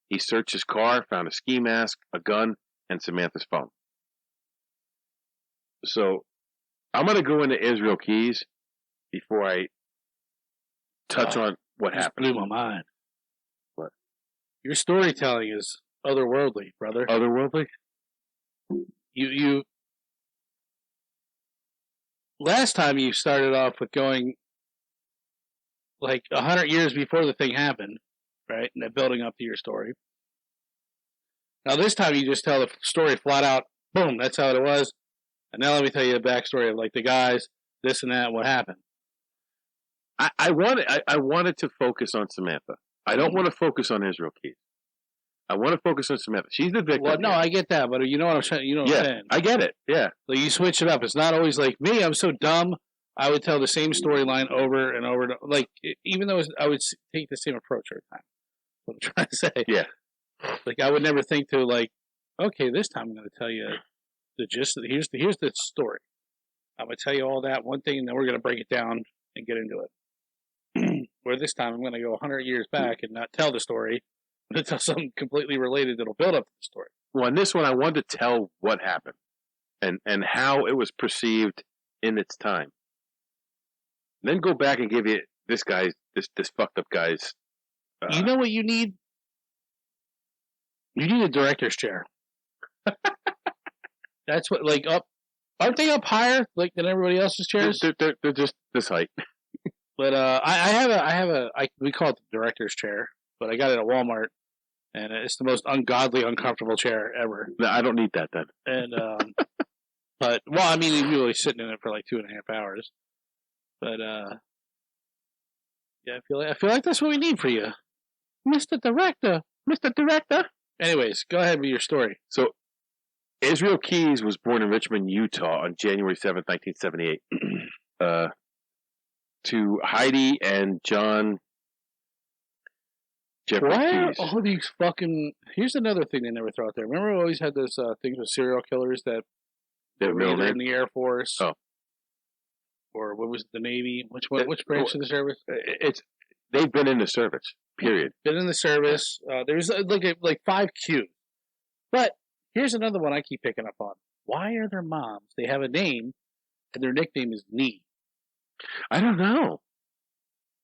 He searched his car, found a ski mask, a gun, and Samantha's phone. So, I'm going to go into Israel Keys before I touch on what happened. Blew my mind. What? Your storytelling is otherworldly, brother. Otherworldly? You last time you started off with going like 100 years before the thing happened, right? And then building up to your story. Now this time you just tell the story flat out, boom, that's how it was. And now let me tell you the backstory of like the guys, this and that, and what happened. I wanted to focus on Samantha. I don't want to focus on Israel Keys. I want to focus on Samantha. She's the victim. Well, no, I get that, but you know what I'm saying. You know what I'm saying. I get it. Yeah. Like you switch it up. It's not always like me. I'm so dumb. I would tell the same storyline over and over. Like even though I would take the same approach every time. What I'm trying to say. Yeah. Like I would never think to like, okay, this time I'm going to tell you the gist. Here's the story. I'm going to tell you all that one thing, and then we're going to break it down and get into it. Where this time I'm going to go 100 years back and not tell the story, but tell something completely related that'll build up to the story. Well, in this one, I wanted to tell what happened and how it was perceived in its time. Then go back and give you this fucked up guy's. You know what you need? You need a director's chair. That's what, like, up. Aren't they up higher, like, than everybody else's chairs? They're just this height. But we call it the director's chair, but I got it at Walmart, and it's the most ungodly, uncomfortable chair ever. No, I don't need that then. And but well, I mean, you're really sitting in it for like 2.5 hours. But yeah, I feel like that's what we need for you, Mr. Director. Mr. Director. Anyways, go ahead with your story. So, Israel Keys was born in Richmond, Utah, on January 7th, 1978. To Heidi and John Jeffrey Why Keys. are all these fucking... Here's another thing they never throw out there. Remember we always had those things with serial killers that Their were middle either name? in the Air Force or what was it, the Navy? Which branch of the service? They've been in the service, period. Been in the service. There's like 5 Qs. But here's another one I keep picking up on. Why are their moms? They have a name, and their nickname is Nee. I don't know.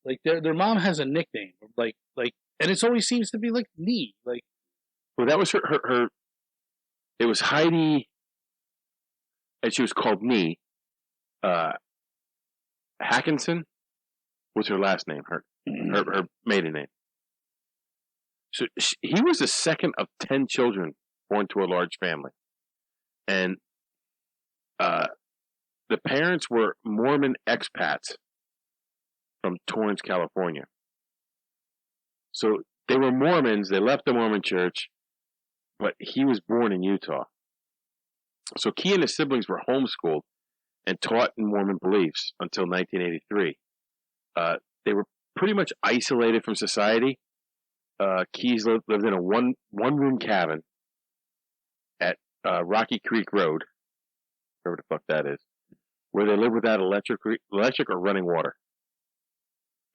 Like their mom has a nickname, like, and it always seems to be like Nee. Like, Well, that was her. It was Heidi, and she was called Nee. Hackinson was her last name. Her maiden name. So he was the second of 10 children born to a large family, and the parents were Mormon expats from Torrance, California. So they were Mormons. They left the Mormon church, but he was born in Utah. So Key and his siblings were homeschooled and taught in Mormon beliefs until 1983. They were pretty much isolated from society. Keys lived in a one-room cabin at Rocky Creek Road, wherever the fuck that is, where they live without electric or running water.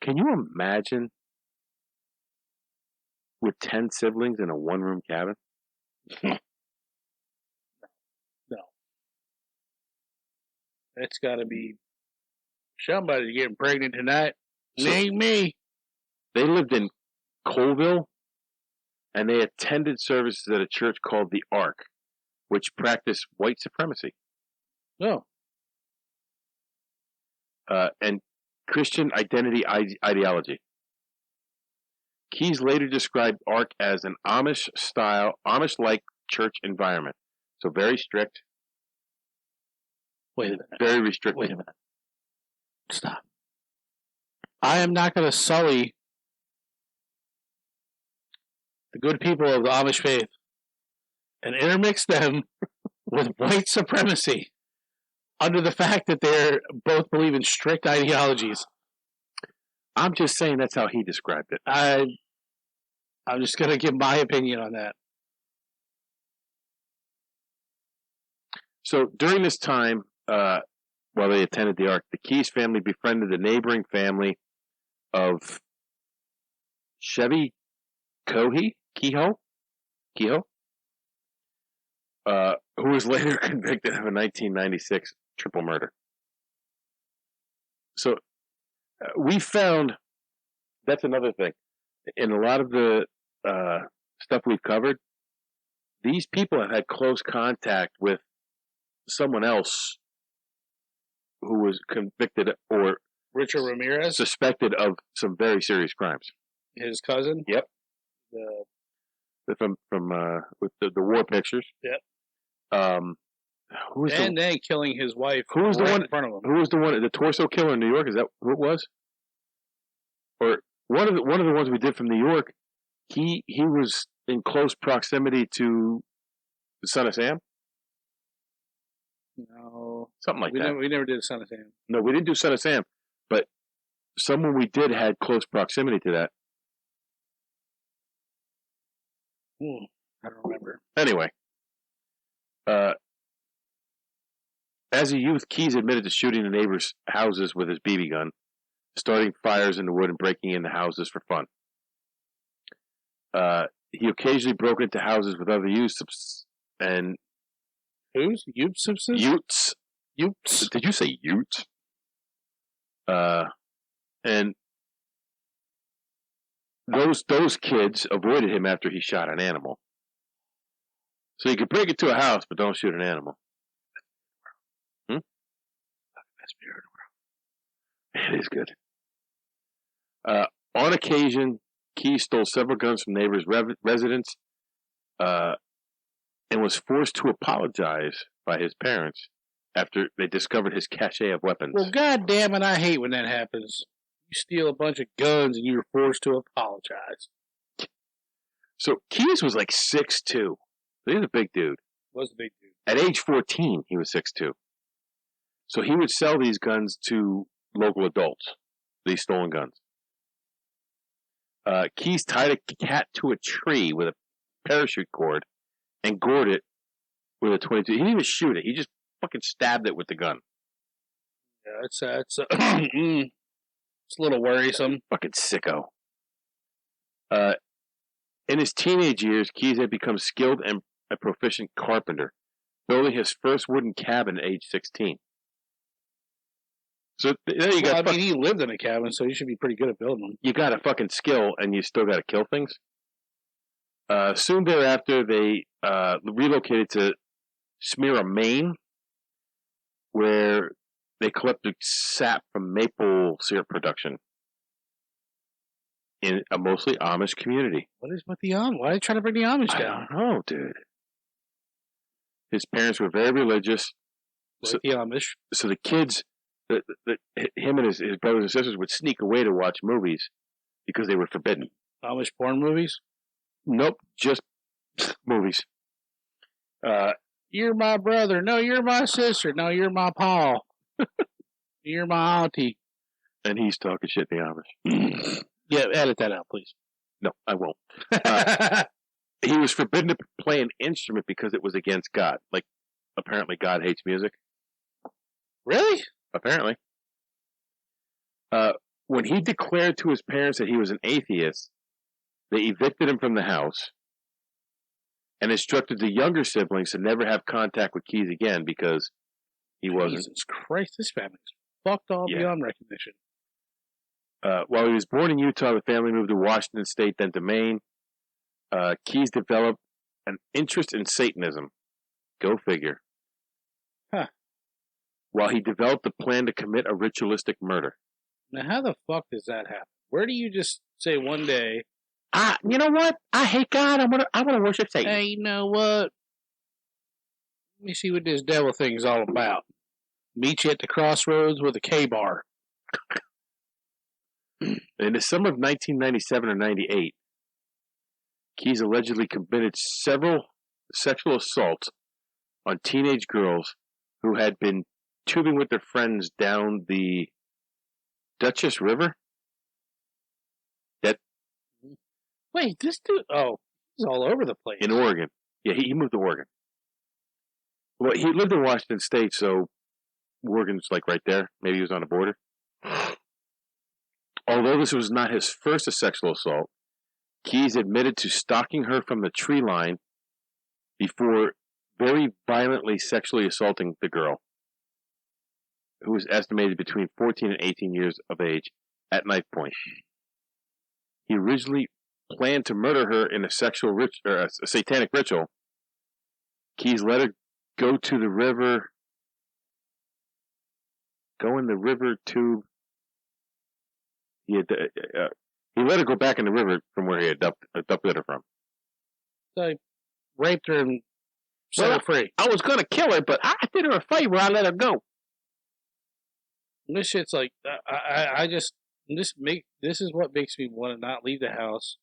Can you imagine with 10 siblings in a one-room cabin? No. It's got to be somebody getting pregnant tonight. So, Ain't me. They lived in Colville, and they attended services at a church called the Ark, which practiced white supremacy. No. And Christian identity ideology. Keys later described Ark as an Amish-like church environment. So very strict. Wait a minute. Very restricted. Wait a minute. Stop. I am not going to sully the good people of the Amish faith and intermix them with white supremacy under the fact that they both believe in strict ideologies. I'm just saying that's how he described it. I'm just going to give my opinion on that. So during this time, while they attended the Ark, the Keys family befriended the neighboring family of Chevy Kehoe, who was later convicted of a 1996 triple murder. So we found, that's another thing, in a lot of the stuff we've covered, these people have had close contact with someone else who was convicted or Richard Ramirez, suspected of some very serious crimes. his cousin. Yep. From with the war pictures. Yep. Who was then killing his wife. Who was the one in front of him? Who was the one? The torso killer in New York? Is that who it was? Or one of the ones we did from New York. He was in close proximity to the Son of Sam. No, something like that. We never did Son of Sam. No, we didn't do Son of Sam, but someone we did had close proximity to that. I don't remember. Anyway, as a youth, Keys admitted to shooting the neighbors' houses with his BB gun, starting fires in the wood and breaking into houses for fun. He occasionally broke into houses with other youths and who's Utes? Utes. Did you say Utes? And those kids avoided him after he shot an animal. So you could break into a house, but don't shoot an animal. Best beer in the world. It is good. On occasion, Keys stole several guns from neighbors' residents, and was forced to apologize by his parents after they discovered his cache of weapons. Well, God damn it, I hate when that happens. You steal a bunch of guns and you're forced to apologize. So Keys was like 6'2". He was a big dude. Was a big dude. At age 14, he was 6'2". So he would sell these guns to local adults, these stolen guns. Keys tied a cat to a tree with a parachute cord and gored it with a 22. He didn't even shoot it. He just fucking stabbed it with the gun. Yeah, it's a little worrisome. Fucking sicko. In his teenage years, Keys had become skilled and a proficient carpenter, building his first wooden cabin at age 16. So there you go. He lived in a cabin, so he should be pretty good at building them. You got a fucking skill, and you still got to kill things. Soon thereafter, they relocated to Smyrna, Maine, where they collected sap from maple syrup production in a mostly Amish community. What is with the Amish? Why are they trying to bring the Amish down? I don't know, dude. His parents were very religious. Like the Amish. So the kids, him and his brothers and sisters would sneak away to watch movies because they were forbidden. Amish porn movies? Nope, just movies. You're my brother. No, you're my sister. No, you're my pa. You're my auntie. And he's talking shit to the Amish. Yeah, edit that out, please. No, I won't. He was forbidden to play an instrument because it was against God. Like, apparently God hates music. Really? Apparently. When he declared to his parents that he was an atheist, they evicted him from the house and instructed the younger siblings to never have contact with Keyes again because he wasn't. Jesus Christ, this family's fucked all beyond recognition. While he was born in Utah, the family moved to Washington State, then to Maine. Keyes developed an interest in Satanism. Go figure. Huh. While he developed a plan to commit a ritualistic murder. Now, how the fuck does that happen? Where do you just say one day, you know what? I hate God. I want to worship Satan. hey, you know what? Let me see what this devil thing's all about. Meet you at the crossroads with a K-bar. In the summer of 1997 or 98, Keyes allegedly committed several sexual assaults on teenage girls who had been tubing with their friends down the Dutchess River. Wait, this dude, he's all over the place. In Oregon. Yeah, he moved to Oregon. Well, he lived in Washington State, so Oregon's like right there. Maybe he was on the border. Although this was not his first sexual assault, Keyes admitted to stalking her from the tree line before very violently sexually assaulting the girl, who was estimated between 14 and 18 years of age, at knife point. He originally planned to murder her in a satanic ritual. Keyes let her go to the river, go in the river tube. He let her go back in the river from where he had abducted her from. So he raped her and set her free. I was going to kill her, but I did her a favor. I let her go. This shit's like, this is what makes me want to not leave the house,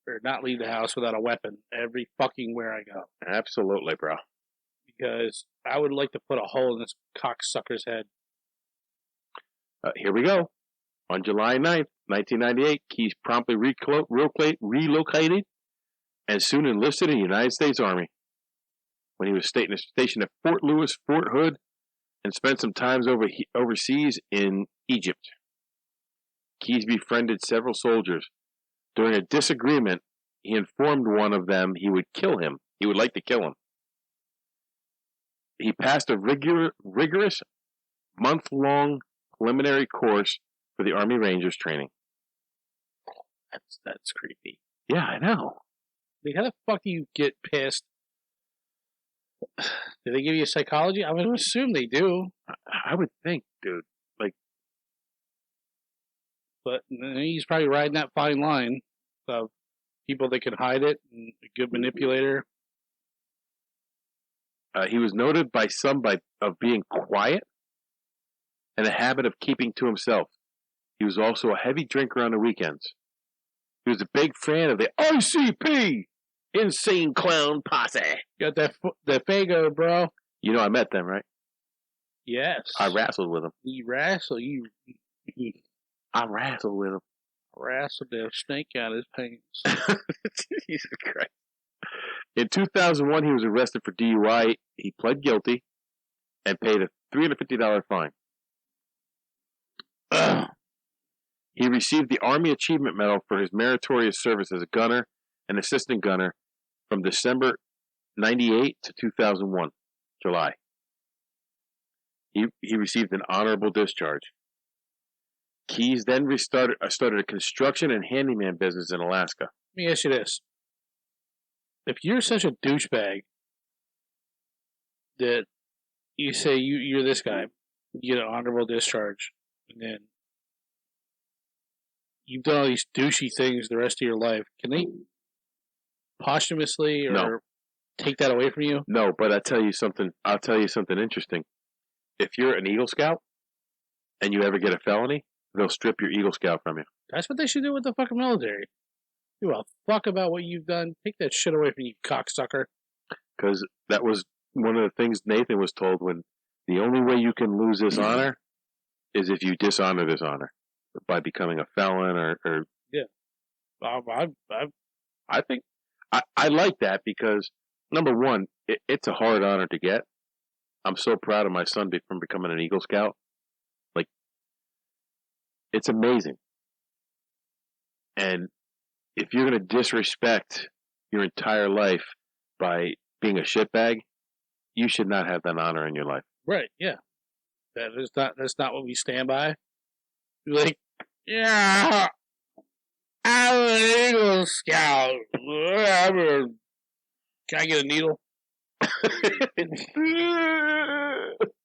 or not leave the house without a weapon every fucking where I go. Absolutely, bro. Because I would like to put a hole in this cocksucker's head. Here we go. On July 9th, 1998, Keyes promptly relocated and soon enlisted in the United States Army. When he was stationed at Fort Lewis, Fort Hood, and spent some time overseas in Egypt. Keyes befriended several soldiers. During a disagreement, he informed one of them he would kill him. He would like to kill him. He passed a rigorous month-long preliminary course for the Army Rangers training. That's creepy. Yeah, I know. I mean, how the fuck do you get pissed? Do they give you psychology? I would assume they do. I would think, dude. But he's probably riding that fine line of people that can hide it and a good manipulator. He was noted by some of being quiet and a habit of keeping to himself. He was also a heavy drinker on the weekends. He was a big fan of the ICP, Insane Clown Posse. Got that Fago, bro. You know I met them, right? Yes. I wrestled with them. You wrestle, I wrestled with him. Wrestled the snake out of his pants. Jesus Christ. In 2001, he was arrested for DUI. He pled guilty and paid a $350 fine. He received the Army Achievement Medal for his meritorious service as a gunner and assistant gunner from December 98 to 2001, July. He received an honorable discharge. Keyes then started a construction and handyman business in Alaska. Let me ask you this. If you're such a douchebag that you say you're this guy, you get an honorable discharge, and then you've done all these douchey things the rest of your life, can they posthumously or take that away from you? No, but I'll tell you something interesting. If you're an Eagle Scout and you ever get a felony, they'll strip your Eagle Scout from you. That's what they should do with the fucking military. Give a fuck about what you've done. Take that shit away from you, cocksucker. Because that was one of the things Nathan was told, when the only way you can lose this honor is if you dishonor this honor by becoming a felon or I think I like that because, number one, it's a hard honor to get. I'm so proud of my son from becoming an Eagle Scout. Like, it's amazing. And if you're going to disrespect your entire life by being a shitbag, you should not have that honor in your life. Right, yeah. That's not what we stand by. You're like, yeah, I'm an Eagle Scout. Can I get a needle?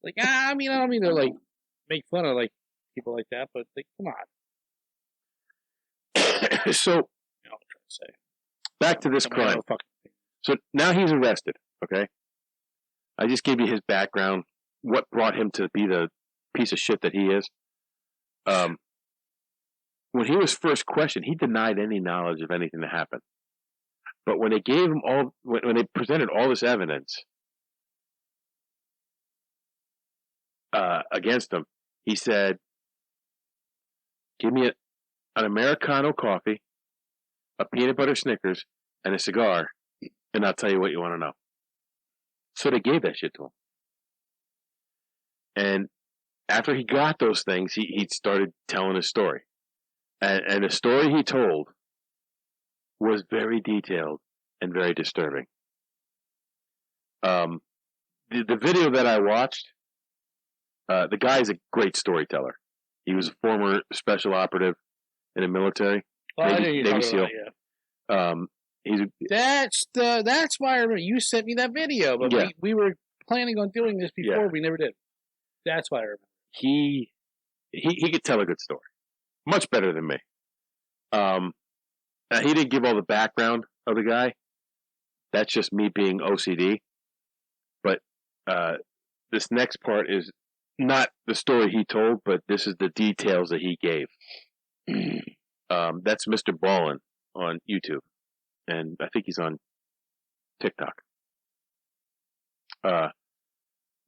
Like, I don't mean to like make fun of like people like that, but like, come on. So, You know what I'm trying to say. Back to this crime. So now he's arrested, okay? I just gave you his background, what brought him to be the piece of shit that he is. When he was first questioned, he denied any knowledge of anything that happened. But when they gave him when they presented all this evidence against him, he said, "Give me an Americano coffee, a peanut butter Snickers, and a cigar, and I'll tell you what you want to know." So they gave that shit to him. And after he got those things, he started telling his story. And the story he told was very detailed and very disturbing. The video that I watched, the guy's a great storyteller. He was a former special operative in the military. Navy SEAL. That's why I remember you sent me that video, but we were planning on doing this before. We never did. That's why I remember. He could tell a good story, much better than me. He didn't give all the background of the guy. That's just me being OCD. But this next part is not the story he told, but this is the details that he gave. That's Mr. Ballin on YouTube, and I think he's on TikTok.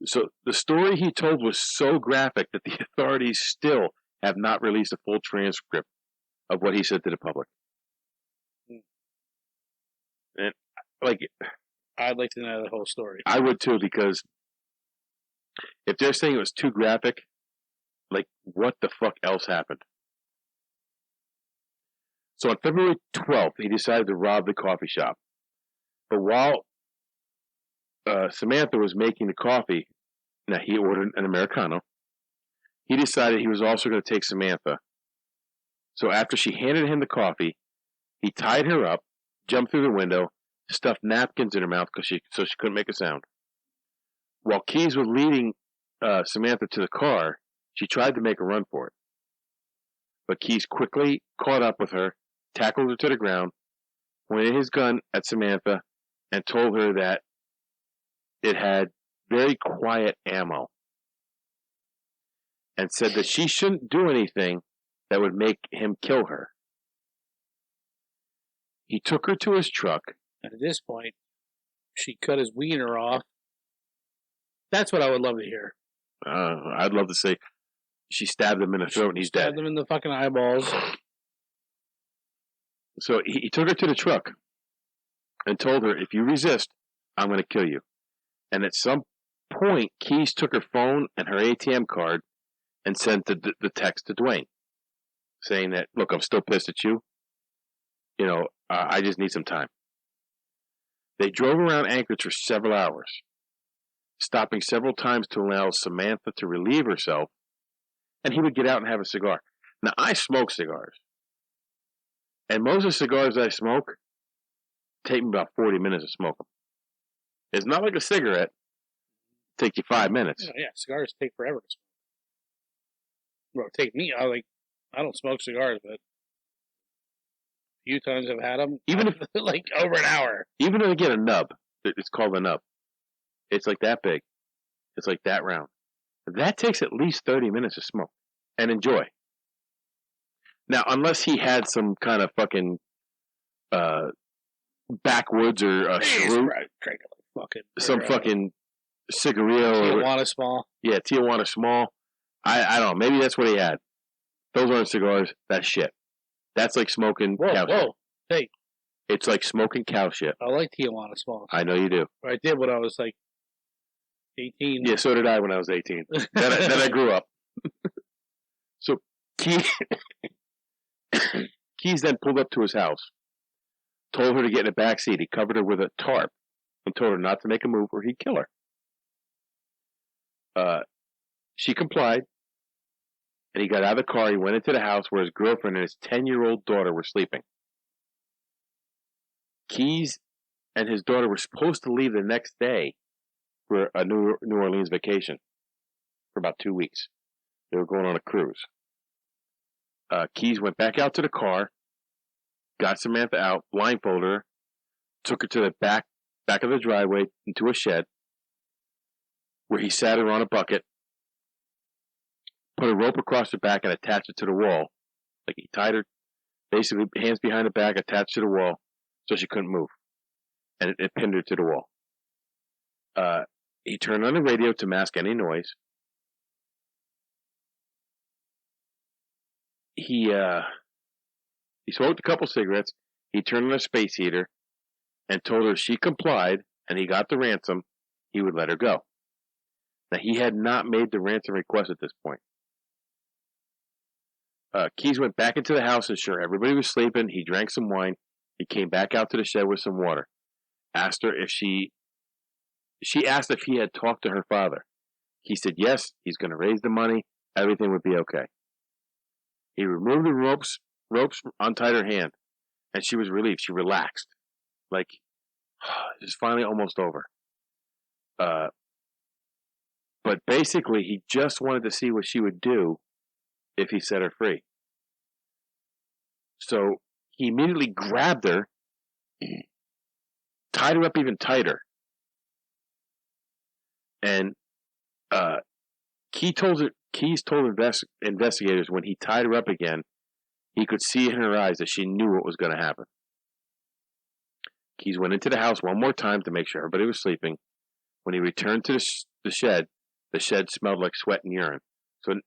So the story he told was so graphic that the authorities still have not released a full transcript of what he said to the public. And I'd like to know the whole story. I would too, because if they're saying it was too graphic, like, what the fuck else happened? So on February 12th, he decided to rob the coffee shop. But while Samantha was making the coffee, now he ordered an Americano, he decided he was also going to take Samantha. So after she handed him the coffee, he tied her up, jumped through the window, stuffed napkins in her mouth so she couldn't make a sound. While Keys was leading Samantha to the car, she tried to make a run for it. But Keys quickly caught up with her, tackled her to the ground, pointed his gun at Samantha, and told her that it had very quiet ammo, and said that she shouldn't do anything that would make him kill her. He took her to his truck. And at this point, she cut his wiener off. That's what I would love to hear. I'd love to say she stabbed him in the throat and he's dead. Stabbed him in the fucking eyeballs. So he took her to the truck and told her, "If you resist, I'm going to kill you." And at some point, Keys took her phone and her ATM card and sent the text to Dwayne, saying that, "Look, I'm still pissed at you. You know, I just need some time." They drove around Anchorage for several hours, stopping several times to allow Samantha to relieve herself, and he would get out and have a cigar. Now, I smoke cigars, and most of the cigars I smoke take me about 40 minutes to smoke them. It's not like a cigarette. It takes you 5 minutes. Yeah, cigars take forever to smoke. Well, take me. I don't smoke cigars, but a few times I've had them. Even if like over an hour. Even if I get a nub, it's called a nub. It's like that big. It's like that round. That takes at least 30 minutes to smoke and enjoy. Now, unless he had some kind of fucking backwoods or some fucking cigarillo. Tijuana Small. Yeah, Tijuana Small. I don't know. Maybe that's what he had. Those aren't cigars. That's shit. That's like smoking. Whoa. Hey. It's like smoking cow shit. I like Tijuana smokes. I know you do. I did when I was like 18. Yeah, so did I when I was 18. then I grew up. So Keys then pulled up to his house, told her to get in the back seat. He covered her with a tarp and told her not to make a move or he'd kill her. She complied, and he got out of the car. He went into the house where his girlfriend and his 10-year-old daughter were sleeping. Keys and his daughter were supposed to leave the next day for a New Orleans vacation for about 2 weeks. They were going on a cruise. Keys went back out to the car, got Samantha out, blindfolded her, took her to the back of the driveway into a shed where he sat her on a bucket, put a rope across her back and attached it to the wall. Like he tied her, basically hands behind her back, attached to the wall so she couldn't move. And it pinned her to the wall. He turned on the radio to mask any noise. He smoked a couple cigarettes. He turned on a space heater and told her if she complied and he got the ransom, he would let her go. Now, he had not made the ransom request at this point. Keys went back into the house and sure, everybody was sleeping. He drank some wine. He came back out to the shed with some water. Asked her if she asked if he had talked to her father. He said yes, he's going to raise the money. Everything would be okay. He removed the ropes, untied her hand, and she was relieved. She relaxed. Like, it's finally almost over. But basically, he just wanted to see what she would do if he set her free. So he immediately grabbed her, tied her up even tighter, and Keys told investigators when he tied her up again, he could see in her eyes that she knew what was going to happen. Keys went into the house one more time to make sure everybody was sleeping. When he returned to the shed smelled like sweat and urine. So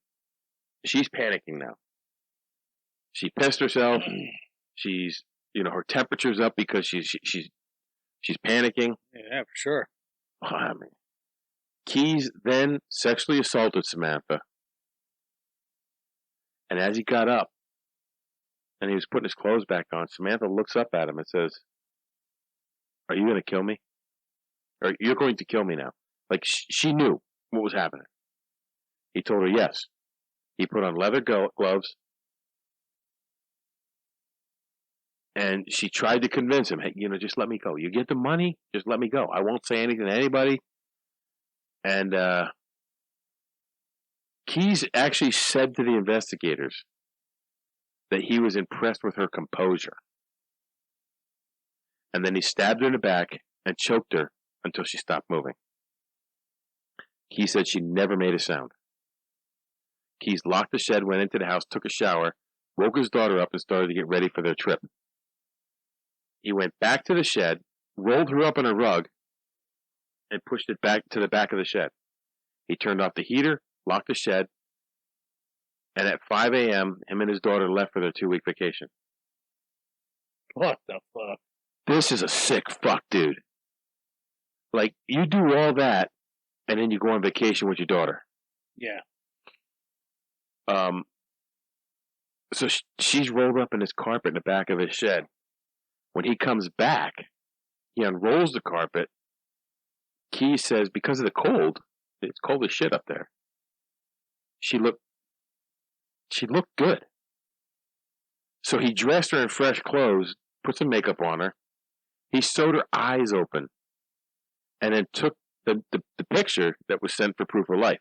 she's panicking now. She pissed herself. She's, her temperature's up because she's panicking. Yeah, for sure. I mean, Keys then sexually assaulted Samantha. And as he got up and he was putting his clothes back on, Samantha looks up at him and says, "Are you going to kill me? Or you're going to kill me now?" Like she knew what was happening. He told her yes. He put on leather gloves. And she tried to convince him, hey, just let me go. You get the money, just let me go. I won't say anything to anybody. And Keys actually said to the investigators that he was impressed with her composure. And then he stabbed her in the back and choked her until she stopped moving. Keys said she never made a sound. Keys locked the shed, went into the house, took a shower, woke his daughter up, and started to get ready for their trip. He went back to the shed, rolled her up in a rug, and pushed it back to the back of the shed. He turned off the heater, locked the shed, and at 5 a.m., him and his daughter left for their 2-week vacation. What the fuck? This is a sick fuck, dude. Like, you do all that, and then you go on vacation with your daughter. Yeah. So she's rolled up in his carpet in the back of his shed. When he comes back, he unrolls the carpet. Keys says, because of the cold, it's cold as shit up there. She looked good. So he dressed her in fresh clothes, put some makeup on her. He sewed her eyes open, and then took the picture that was sent for proof of life.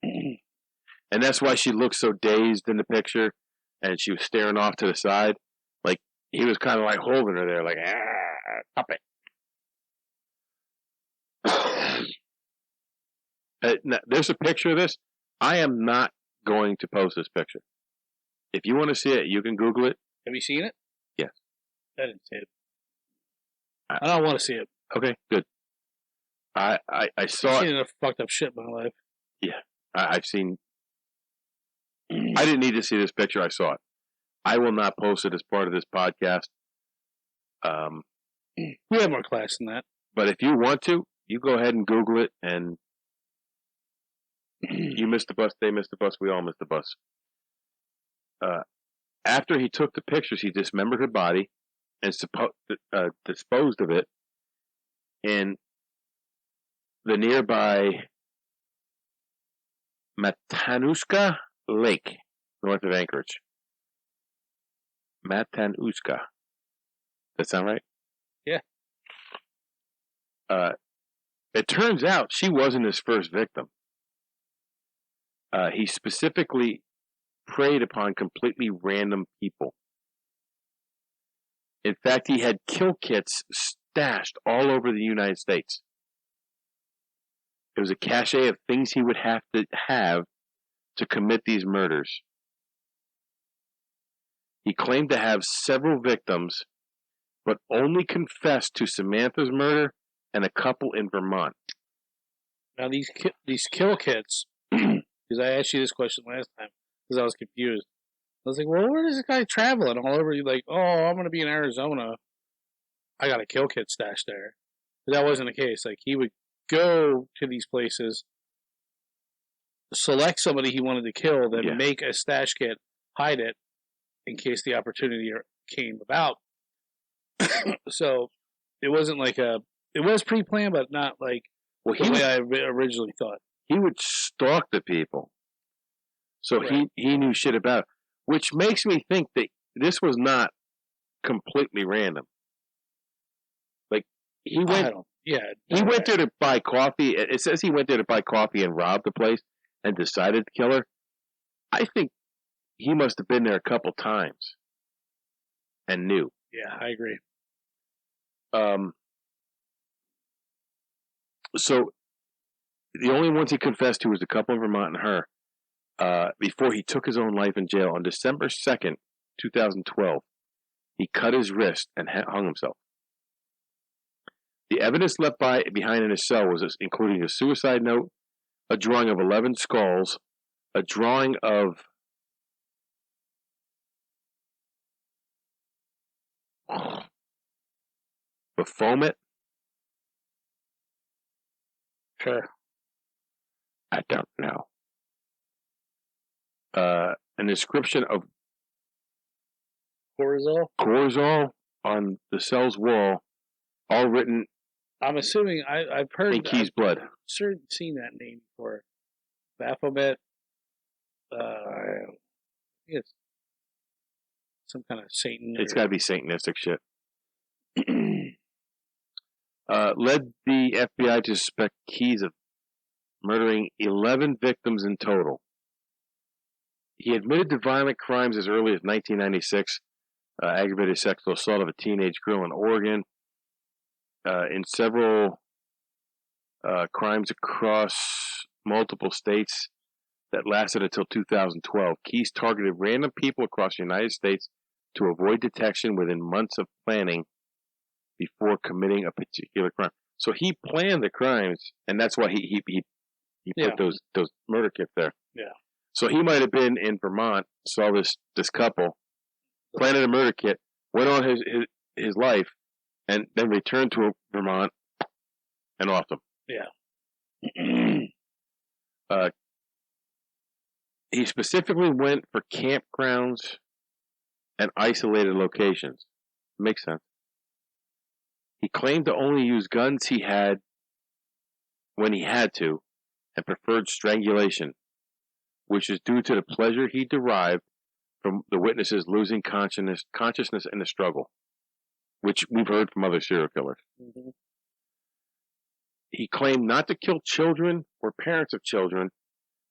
And that's why she looked so dazed in the picture, and she was staring off to the side. Like, he was kind of like holding her there, like, stop it. Now, there's a picture of this. I am not going to post this picture. If you want to see it, you can Google it. Have you seen it? Yes. I didn't see it. I don't want to see it. Okay, good. I saw I've it. seen enough fucked up shit in my life. Yeah, I've seen. I didn't need to see this picture. I saw it. I will not post it as part of this podcast. We have more class than that. But if you want to, you go ahead and Google it, and you missed the bus, they missed the bus, we all missed the bus. After he took the pictures, he dismembered her body and disposed of it in the nearby Matanuska Lake, north of Anchorage. Matanuska. That sound right? Yeah. It turns out she wasn't his first victim. He specifically preyed upon completely random people. In fact, he had kill kits stashed all over the United States. It was a cache of things he would have to commit these murders. He claimed to have several victims, but only confessed to Samantha's murder and a couple in Vermont. Now, these kill kits, because I asked you this question last time, because I was confused. I was like, well, where is this guy traveling all over? You're like, oh, I'm going to be in Arizona. I got a kill kit stashed there. But that wasn't the case. Like, he would go to these places, select somebody he wanted to kill, then make a stash kit, hide it, in case the opportunity came about. So, it wasn't like it was pre-planned, but not like the way I originally thought. He would stalk the people. So right. he knew shit about it, which makes me think that this was not completely random. Like, he went there to buy coffee. It says he went there to buy coffee and robbed the place and decided to kill her. I think he must have been there a couple times and knew. Yeah, I agree. So the only ones he confessed to was a couple in Vermont and her. Before he took his own life in jail on December 2nd, 2012, he cut his wrist and hung himself. The evidence left behind in his cell was including a suicide note, a drawing of 11 skulls, a drawing of Baphomet. Sure. I don't know. An inscription of Corzol on the cell's wall, all written. I'm assuming I've heard in Key's blood. Sure, seen that name before. Baphomet. It's some kind of Satan. It's got to be Satanistic shit. Led the FBI to suspect Keyes of murdering 11 victims in total. He admitted to violent crimes as early as 1996, aggravated sexual assault of a teenage girl in Oregon, in several crimes across multiple states that lasted until 2012. Keyes targeted random people across the United States to avoid detection within months of planning before committing a particular crime. So he planned the crimes, and that's why he put those murder kits there. Yeah. So he might have been in Vermont, saw this couple, planted a murder kit, went on his life, and then returned to Vermont and off them. Yeah. He specifically went for campgrounds and isolated locations. Makes sense. He claimed to only use guns he had when he had to, and preferred strangulation, which is due to the pleasure he derived from the witnesses losing consciousness in the struggle, which we've heard from other serial killers. Mm-hmm. He claimed not to kill children or parents of children,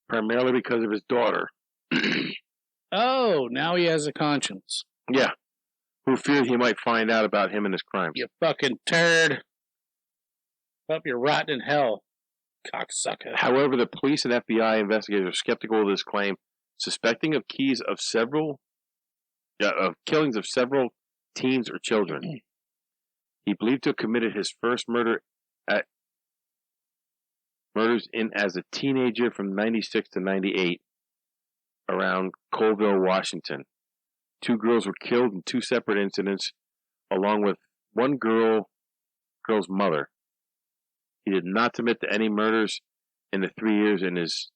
primarily because of his daughter. Oh, now he has a conscience. Yeah. Who feared he might find out about him and his crimes. You fucking turd. Hope you're rotting in hell, cocksucker. However, the police and FBI investigators are skeptical of this claim, suspecting of Keyes of killings of several teens or children. He believed to have committed his first murders as a teenager from 96 to 98 around Colville, Washington. 2 girls were killed in 2 separate incidents, along with one girl's mother. He did not admit to any murders in the 3 years in his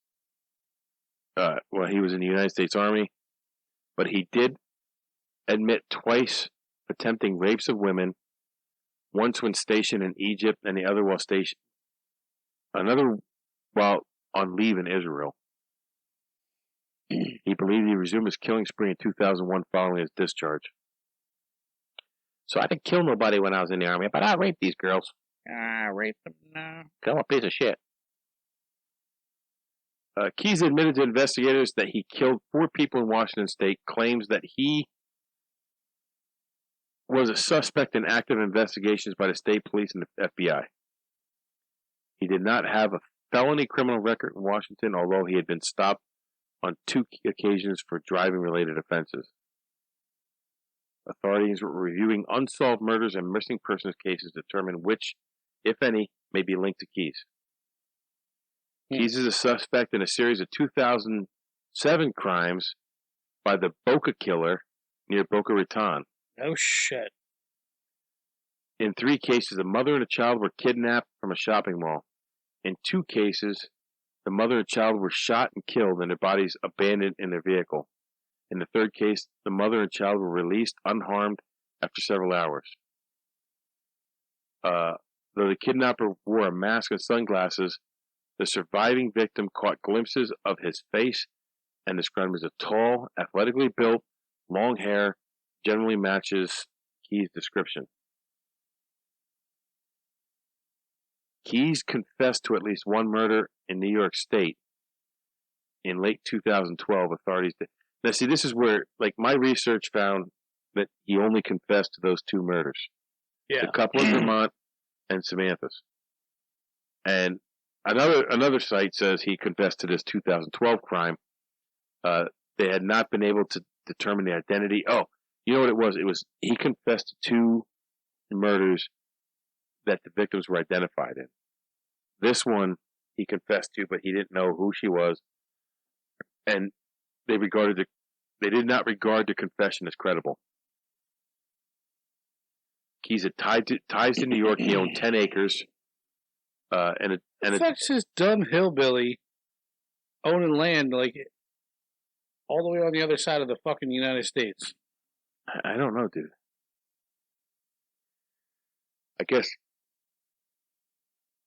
he was in the United States Army, but he did admit twice attempting rapes of women, once when stationed in Egypt and the other while on leave in Israel. He believed he resumed his killing spree in 2001 following his discharge. So I didn't kill nobody when I was in the Army, but I raped these girls. Raped them? No. I'm a piece of shit. Keyes admitted to investigators that he killed 4 people in Washington State, claims that he was a suspect in active investigations by the state police and the FBI. He did not have a felony criminal record in Washington, although he had been stopped on 2 occasions for driving-related offenses. Authorities were reviewing unsolved murders and missing persons cases to determine which, if any, may be linked to Keyes. Keyes is a suspect in a series of 2007 crimes by the Boca Killer near Boca Raton. Oh, shit. In 3 cases, a mother and a child were kidnapped from a shopping mall. In 2 cases, the mother and child were shot and killed and their bodies abandoned in their vehicle. In the 3rd case, the mother and child were released unharmed after several hours. Though the kidnapper wore a mask and sunglasses, the surviving victim caught glimpses of his face and described him as a tall, athletically built, long hair, generally matches Keyes' description. Keyes confessed to at least 1 murder in New York State in late 2012. Authorities did. Now, see, this is where, my research found that he only confessed to those 2 murders. Yeah. The couple in Vermont and Samantha's. And another site says he confessed to this 2012 crime. They had not been able to determine the identity. Oh, you know what it was? He confessed to 2 murders that the victims were identified in. This one he confessed to, but he didn't know who she was, and they did not regard the confession as credible. Keyes had ties to New York. He owned 10 acres. That's this dumb hillbilly owning land all the way on the other side of the fucking United States. I don't know, dude. I guess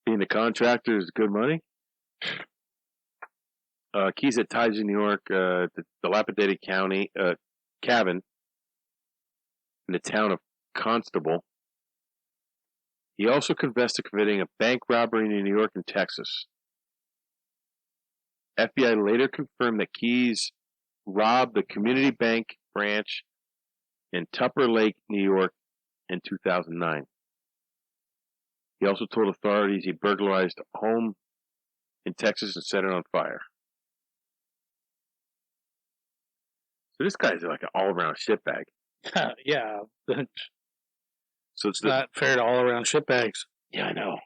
being a contractor is good money. Keyes had ties in New York, the dilapidated county cabin in the town of Constable. He also confessed to committing a bank robbery in New York and Texas. FBI later confirmed that Keyes robbed the Community Bank branch in Tupper Lake, New York in 2009. He also told authorities he burglarized a home in Texas and set it on fire. So this guy's like an all-around shitbag. Yeah. So it's not fair to all-around shitbags. Yeah, I know.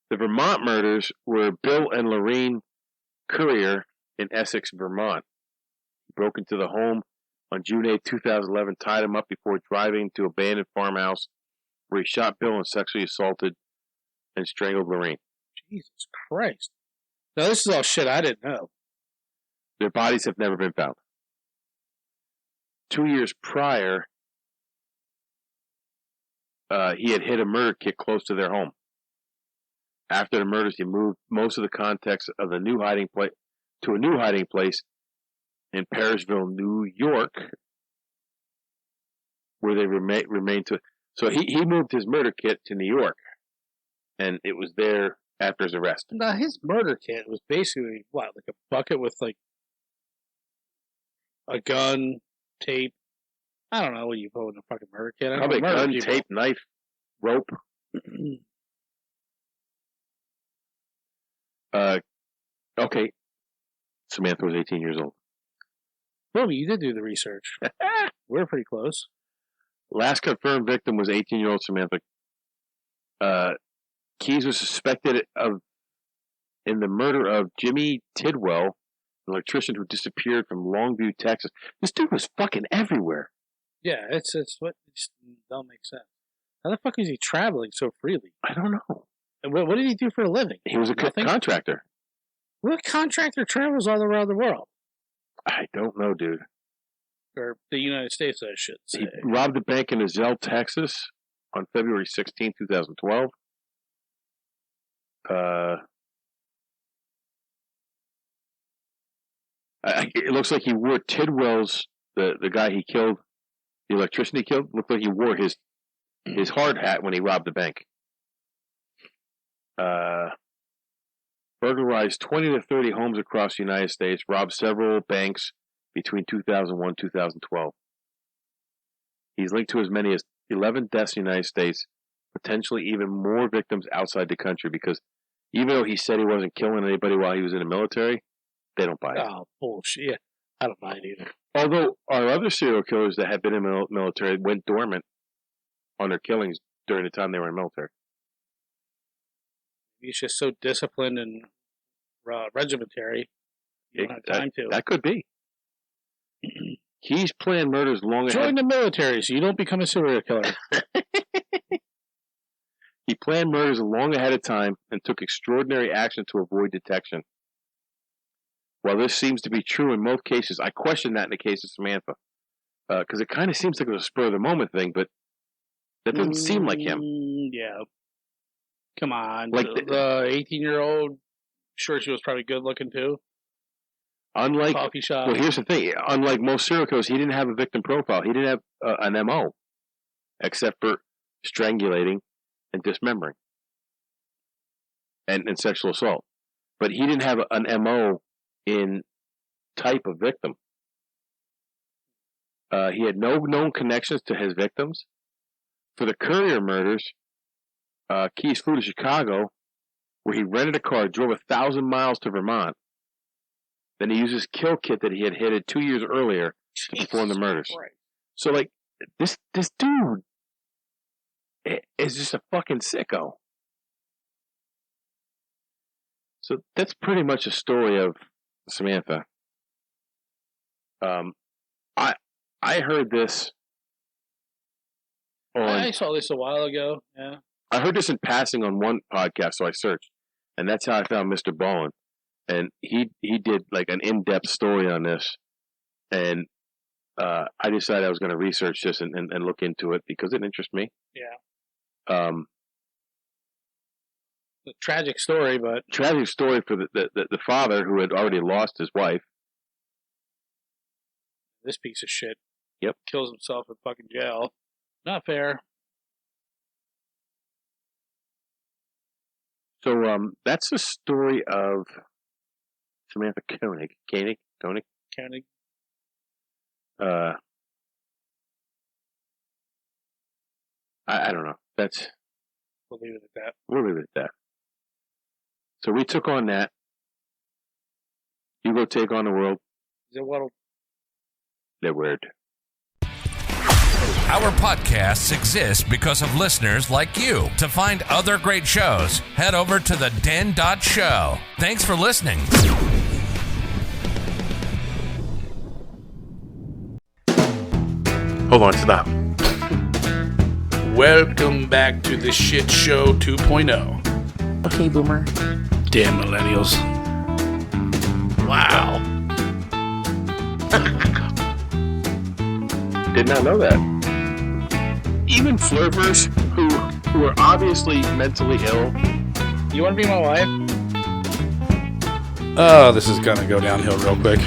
The Vermont murders were Bill and Lorraine Currier in Essex, Vermont. He broke into the home on June 8, 2011, tied him up before driving to an abandoned farmhouse where he shot Bill and sexually assaulted and strangled Lorraine. Jesus Christ. Now, this is all shit I didn't know. Their bodies have never been found. 2 years prior, he had hid a murder kit close to their home. After the murders, he moved most of the context of the new hiding place to a new hiding place in Parisville, New York, where they remained to. So he moved his murder kit to New York, and it was there after his arrest. Now, his murder kit was basically, what, like a bucket with, a gun, tape. I don't know what you put in a fucking murder kit. Probably a gun, tape, knife, rope. Okay. Samantha was 18 years old. Well, you did do the research. We're pretty close. Last confirmed victim was 18-year-old Samantha. Keyes was suspected in the murder of Jimmy Tidwell, an electrician who disappeared from Longview, Texas. This dude was fucking everywhere. Yeah, it's what just don't make sense. How the fuck is he traveling so freely? I don't know. And what did he do for a living? He was a contractor. What contractor travels all around the world? I don't know, dude. Or the United States, I should say. He robbed a bank in Azell, Texas on February 16, 2012. It looks like he wore Tidwell's, the guy he killed, the electrician he killed, looked like he wore his hard hat when he robbed the bank. Burglarized 20 to 30 homes across the United States, robbed several banks between 2001 and 2012. He's linked to as many as 11 deaths in the United States, potentially even more victims outside the country, because even though he said he wasn't killing anybody while he was in the military, they don't buy it. Oh, bullshit. Yeah, I don't buy it either. Although our other serial killers that have been in the military went dormant on their killings during the time they were in the military. He's just so disciplined and regimentary. You don't have time to. That could be. He's planned murders long ahead. Join the military so you don't become a serial killer. He planned murders long ahead of time and took extraordinary action to avoid detection. While this seems to be true in most cases, I question that in the case of Samantha. Because it kind of seems like it was a spur-of-the-moment thing, but that doesn't seem like him. Yeah. Come on. Like the 18-year-old, sure she was probably good-looking, too. Unlike, coffee shop. Well, here's the thing. Unlike most serial killers, he didn't have a victim profile. He didn't have an MO, except for strangulating and dismembering and sexual assault. But he didn't have an MO in type of victim. He had no known connections to his victims. For the Courier murders, Keys flew to Chicago, where he rented a car, drove 1,000 miles to Vermont. Then he used his kill kit that he had hit 2 years earlier to perform the murders. Right. So, like, this dude is just a fucking sicko. So that's pretty much a story of Samantha. I heard this on... I saw this a while ago, yeah. I heard this in passing on one podcast, so I searched. And that's how I found Mr. Ballin. And he did, like, an in-depth story on this. And I decided I was going to research this and look into it because it interests me. Yeah. A tragic story, but... Tragic story for the father who had already lost his wife. This piece of shit. Yep. Kills himself in fucking jail. Not fair. So, that's the story of Samantha Koenig. Koenig? I don't know. We'll leave it at that. We'll leave it at that. So we took on that. You go take on the world. Is it what'll... They're weird. Our podcasts exist because of listeners like you. To find other great shows, head over to TheDen.show. Thanks for listening. Hold on, stop. Welcome back to the Shit Show 2.0. Okay, Boomer. Damn millennials. Wow. Did not know that. Even flirters who are obviously mentally ill. You want to be my wife? Oh, this is gonna go downhill real quick.